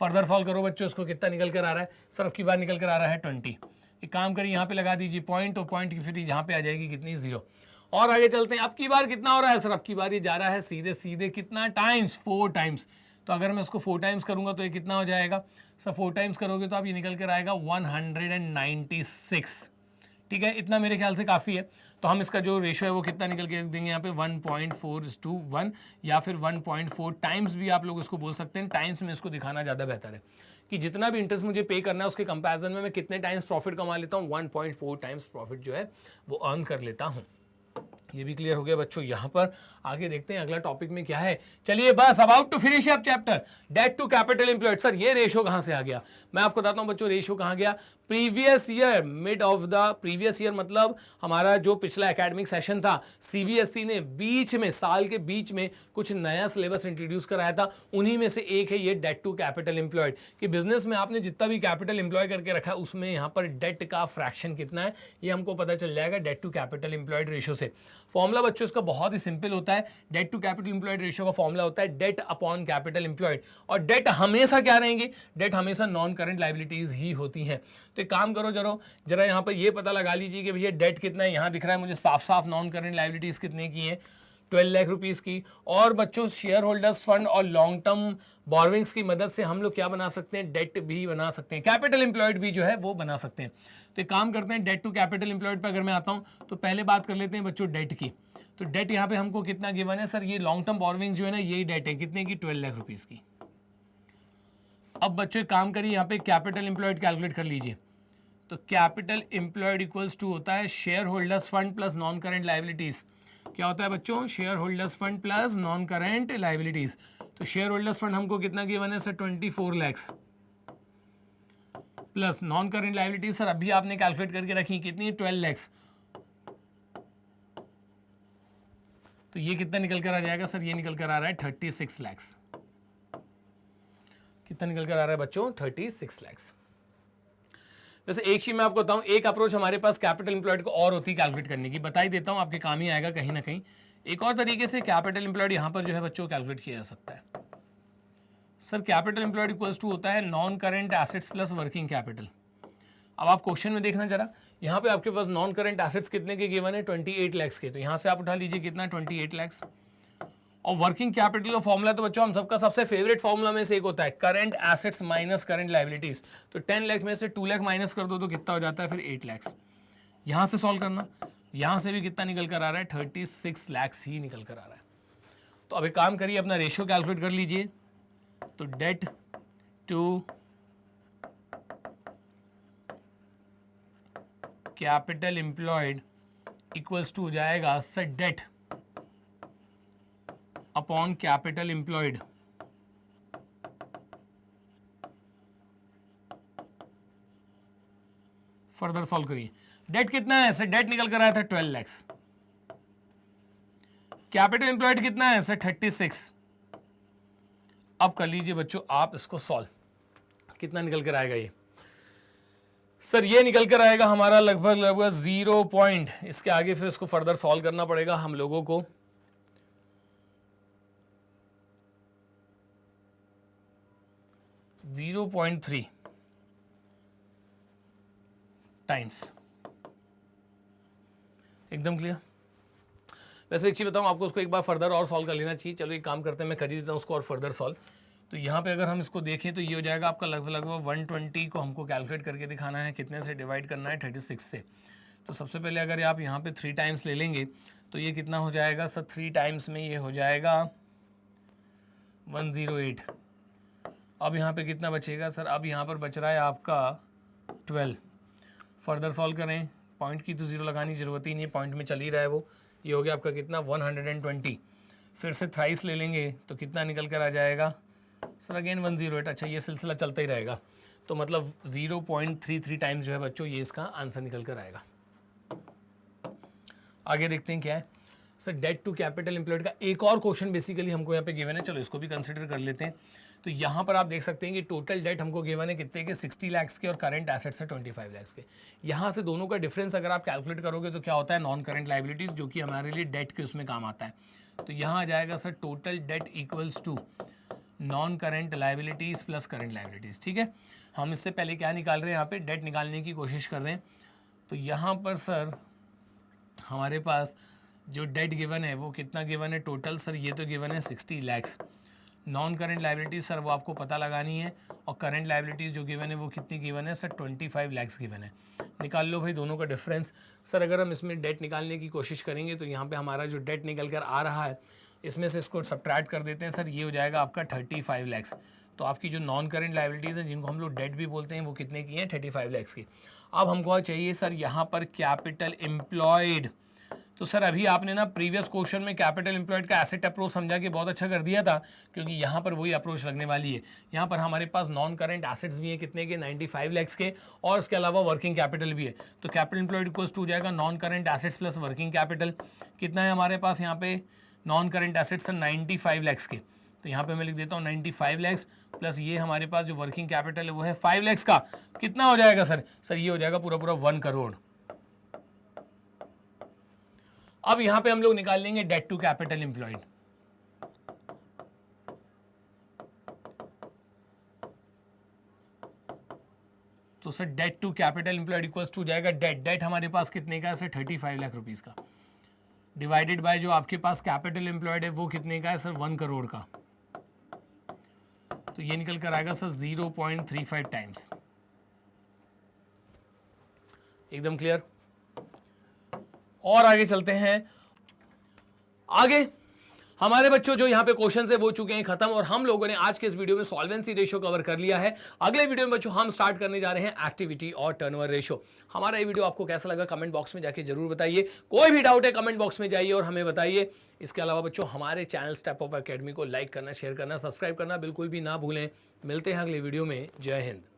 फर्दर सॉल्व करो बच्चों, इसको कितना निकल कर आ रहा है सर, अब की बार निकल कर आ रहा है 20। एक काम करिए यहाँ पे लगा दीजिए पॉइंट, और पॉइंट की फिर यहाँ पे आ जाएगी कितनी 0। और आगे चलते हैं, अब की बार कितना हो रहा है सर, अब की बार ये जा रहा है सीधे सीधे कितना टाइम्स 4 टाइम्स। तो अगर मैं इसको 4 टाइम्स करूंगा तो ये कितना हो जाएगा सर, 4 टाइम्स करोगे तो आप ये निकल कर आएगा 196। ठीक है, इतना मेरे ख्याल से काफ़ी है। तो हम इसका जो रेशो है वो कितना निकल के देंगे यहाँ पे 1.4:1, या फिर 1.4 टाइम्स भी आप लोग इसको बोल सकते हैं। टाइम्स में इसको दिखाना ज़्यादा बेहतर है कि जितना भी इंटरेस्ट मुझे पे करना है उसके कंपैरिजन में मैं कितने टाइम्स प्रॉफिट कमा लेता हूँ, 1.4 टाइम्स प्रॉफिट जो है वो अर्न कर लेता हूँ। ये भी क्लियर हो गया बच्चों। यहाँ पर आगे देखते हैं अगला टॉपिक में क्या है। चलिए बस about to finish up chapter, debt to capital employed. Sir ये रेशो कहाँ से आ गया, मैं आपको बताता हूँ बच्चों रेशो कहाँ गया। Previous year, mid of the previous year मतलब हमारा जो पिछला एकेडमिक सेशन था, सीबीएसई ने बीच में, साल के बीच में कुछ नया सिलेबस इंट्रोड्यूस कराया था। उन्हीं में से एक है ये डेट टू कैपिटल एम्प्लॉयड, कि बिजनेस में आपने जितना भी कैपिटल एम्प्लॉय करके रखा है उसमें यहाँ पर डेट का फ्रैक्शन कितना है ये हमको पता चल जाएगा debt to capital employed ratio से। फॉर्मूला बच्चों इसका बहुत ही सिंपल होता है। Debt to capital employed ratio का फॉर्मूला होता है डेट अपॉन कैपिटल एम्प्लॉयड, और डेट हमेशा क्या रहेंगे, डेट हमेशा नॉन करंट लायबिलिटीज ही होती हैं। तो एक काम करो जरा यहाँ पर ये पता लगा लीजिए कि भैया डेट कितना है। यहाँ दिख रहा है मुझे साफ साफ नॉन करंट लायबिलिटीज कितने की हैं, 12 लाख रुपीस की। और बच्चों शेयर होल्डर्स फंड और लॉन्ग टर्म बोरोविंग्स की मदद से हम लोग क्या बना सकते हैं, डेट भी बना सकते हैं, कैपिटल एम्प्लॉयड भी जो है वो बना सकते हैं। तो एक काम करते हैं, डेट टू कैपिटल एम्प्लॉयड पर अगर मैं आता हूँ तो पहले बात कर लेते हैं बच्चों डेट की। तो डेट यहाँ पे हमको कितना गिवन है सर, ये लॉन्ग टर्म बोरोविंग जो है ना यही डेट है, कितने की 12 लाख रुपीस की। अब बच्चों काम करिए यहाँ पे कैपिटल एम्प्लॉयड कैलकुलेट कर लीजिए। तो कैपिटल एम्प्लॉयड इक्वल्स टू होता है share holders fund plus non current liabilities. क्या होता है बच्चों, share holders fund plus non current liabilities. तो शेयर होल्डर्स फंड हमको कितना गिवन है sir 24 lakhs, plus non current liabilities sir अभी आपने कैलकुलेट करके रखी कितनी 12 लैक्स। तो ये कितना निकल कर आ जाएगा सर, ये निकल कर आ रहा है 36 लैक्स। कितना निकल कर आ रहा है बच्चों 36 लैक्स। वैसे एक चीज मैं आपको बताऊं, एक अप्रोच हमारे पास कैपिटल एम्प्लॉयड को और होती है कैलकुलेट करने की, बता ही देता हूं आपके काम ही आएगा कहीं ना कहीं। एक और तरीके से कैपिटल एम्प्लॉयड यहां पर जो है बच्चों कैलकुलेट किया जा सकता है। Sir capital employed equals to होता है non current assets plus working capital. अब आप क्वेश्चन में देखना जरा, यहाँ पे आपके पास नॉन करेंट एसेट्स कितने के गिवन है 28 लैक्स के। तो यहाँ से आप उठा लीजिए कितना 28 लैक्स। और वर्किंग कैपिटल का फॉर्मूला तो बच्चों हम सबका सबसे फेवरेट फॉर्मूला में से एक होता है, current assets minus current liabilities. तो 10 लाख में से 2 लाख माइनस कर दो तो कितना हो जाता है फिर 8 लैक्स। यहाँ से सॉल्व करना, यहाँ से भी कितना निकल कर आ रहा है 36 लैक्स ही निकल कर आ रहा है। तो अब एक काम करिए अपना रेशियो कैलकुलेट कर लीजिए। तो debt to capital employed equals to हो जाएगा sir debt upon capital employed. Further solve करिए, डेट कितना है सर, डेट निकल कर आया था 12 लैक्स। कैपिटल एम्प्लॉयड कितना है सर 36। अब कर लीजिए बच्चों आप इसको सॉल्व, कितना निकल कर आएगा ये सर, ये निकल कर आएगा हमारा लगभग 0 पॉइंट, इसके आगे फिर इसको फर्दर सॉल्व करना पड़ेगा हम लोगों को। 0.3 टाइम्स। एकदम क्लियर। वैसे एक चीज बताऊं आपको, उसको एक बार फर्दर और सॉल्व कर लेना चाहिए। चलो एक काम करते हैं, मैं कर ही देता हूं उसको और फर्दर सॉल्व। तो यहाँ पे अगर हम इसको देखें तो ये हो जाएगा आपका लगभग 120 को हमको कैलकुलेट करके दिखाना है, कितने से डिवाइड करना है 36 से। तो सबसे पहले अगर आप यहाँ पे 3 टाइम्स ले लेंगे तो ये कितना हो जाएगा सर, 3 टाइम्स में ये हो जाएगा 108। अब यहाँ पे कितना बचेगा सर? अब यहाँ पर बच रहा है आपका 12। फर्दर सॉल्व करें, पॉइंट की तो जीरो लगाने की ज़रूरत ही नहीं है, पॉइंट में चल ही रहा है वो। ये हो गया आपका कितना 120। फिर से थ्राइस ले लेंगे तो कितना निकल कर आ जाएगा सर? अगेन 108। अच्छा, ये सिलसिला चलता ही रहेगा, तो मतलब 0.33 टाइम्स जो है बच्चों ये इसका आंसर निकल कर आएगा। आगे देखते हैं क्या है sir. Debt to capital employed का एक और क्वेश्चन बेसिकली हमको यहाँ पे गिवन है, चलो इसको भी कंसिडर कर लेते हैं। तो यहाँ पर आप देख सकते हैं कि टोटल डेट हमको गिवन है कितने के, 60 लाख के, और करंट एसेट्स है 25 लाख के। यहाँ से दोनों का डिफरेंस अगर आप कैलकुलेट करोगे तो क्या होता है, नॉन करंट लाइबिलिटीज़, जो कि हमारे लिए डेट के उसमें काम आता है। तो यहाँ आ जाएगा sir total debt equals to non current liabilities plus current liabilities. ठीक है, हम इससे पहले क्या निकाल रहे हैं, यहाँ पे डेट निकालने की कोशिश कर रहे हैं। तो यहाँ पर सर हमारे पास जो डेट गिवन है वो कितना गिवन है टोटल सर? ये तो गिवन है 60 lakhs. Non current liabilities sir वो आपको पता लगानी है, और करंट लाइबिलिटीज़ जो गिवन है वो कितनी गिवन है सर? 25 लैक्स गिवन है। निकाल लो भाई दोनों का डिफरेंस। सर अगर हम इसमें डेट निकालने की कोशिश करेंगे तो यहाँ पे हमारा जो डेट निकल कर आ रहा है इसमें से इसको सब्ट्रैक्ट कर देते हैं सर, ये हो जाएगा आपका 35 लैक्स। तो आपकी जो नॉन करंट लाइबिलिटीज़ हैं जिनको हम लोग डेट भी बोलते हैं वो कितने की हैं? 35 लैक्स की। अब हमको चाहिए सर यहाँ पर कैपिटल एम्प्लॉयड। तो सर अभी आपने ना प्रीवियस क्वेश्चन में कैपिटल एम्प्लॉयड का एसेट अप्रोच समझा के बहुत अच्छा कर दिया था, क्योंकि यहाँ पर वही अप्रोच लगने वाली है। यहाँ पर हमारे पास नॉन करंट एसेट्स भी हैं कितने के? 95 लैक्स के, और इसके अलावा वर्किंग कैपिटल भी है। तो कैपिटल एम्प्लॉयड इक्वल्स टू हो जाएगा non current assets plus working capital. कितना है हमारे पास यहाँ पे? नॉन करंट एसेट्स है 95 लैक्स के, तो यहाँ पे मैं लिख देता हूँ 95 लैक्स प्लस ये हमारे पास जो वर्किंग कैपिटल है वो है 5 लैक्स का। कितना हो जाएगा सर? सर ये हो जाएगा पूरा पूरा 1 करोड़। अब यहां पे हम लोग निकाल लेंगे डेट टू कैपिटल एम्प्लॉयड। तो sir debt to capital employed equals to जाएगा डेट हमारे पास कितने का है सर? 35 लाख रुपीस का, डिवाइडेड बाय जो आपके पास कैपिटल एम्प्लॉयड है वो कितने का है सर? 1 करोड़ का। तो ये निकल कर आएगा सर 0.35 टाइम्स। एकदम क्लियर। और आगे चलते हैं। आगे हमारे बच्चों जो यहाँ पे क्वेश्चन है वो चुके हैं खत्म, और हम लोगों ने आज के इस वीडियो में सॉल्वेंसी रेशियो कवर कर लिया है। अगले वीडियो में बच्चों हम स्टार्ट करने जा रहे हैं एक्टिविटी और टर्नओवर रेशियो। हमारा ये वीडियो आपको कैसा लगा कमेंट बॉक्स में जाके जरूर बताइए। कोई भी डाउट है कमेंट बॉक्स में जाइए और हमें बताइए। इसके अलावा बच्चों हमारे चैनल स्टेप अप एकेडमी को लाइक करना, शेयर करना, सब्सक्राइब करना बिल्कुल भी ना भूलें। मिलते हैं अगले वीडियो में। जय हिंद।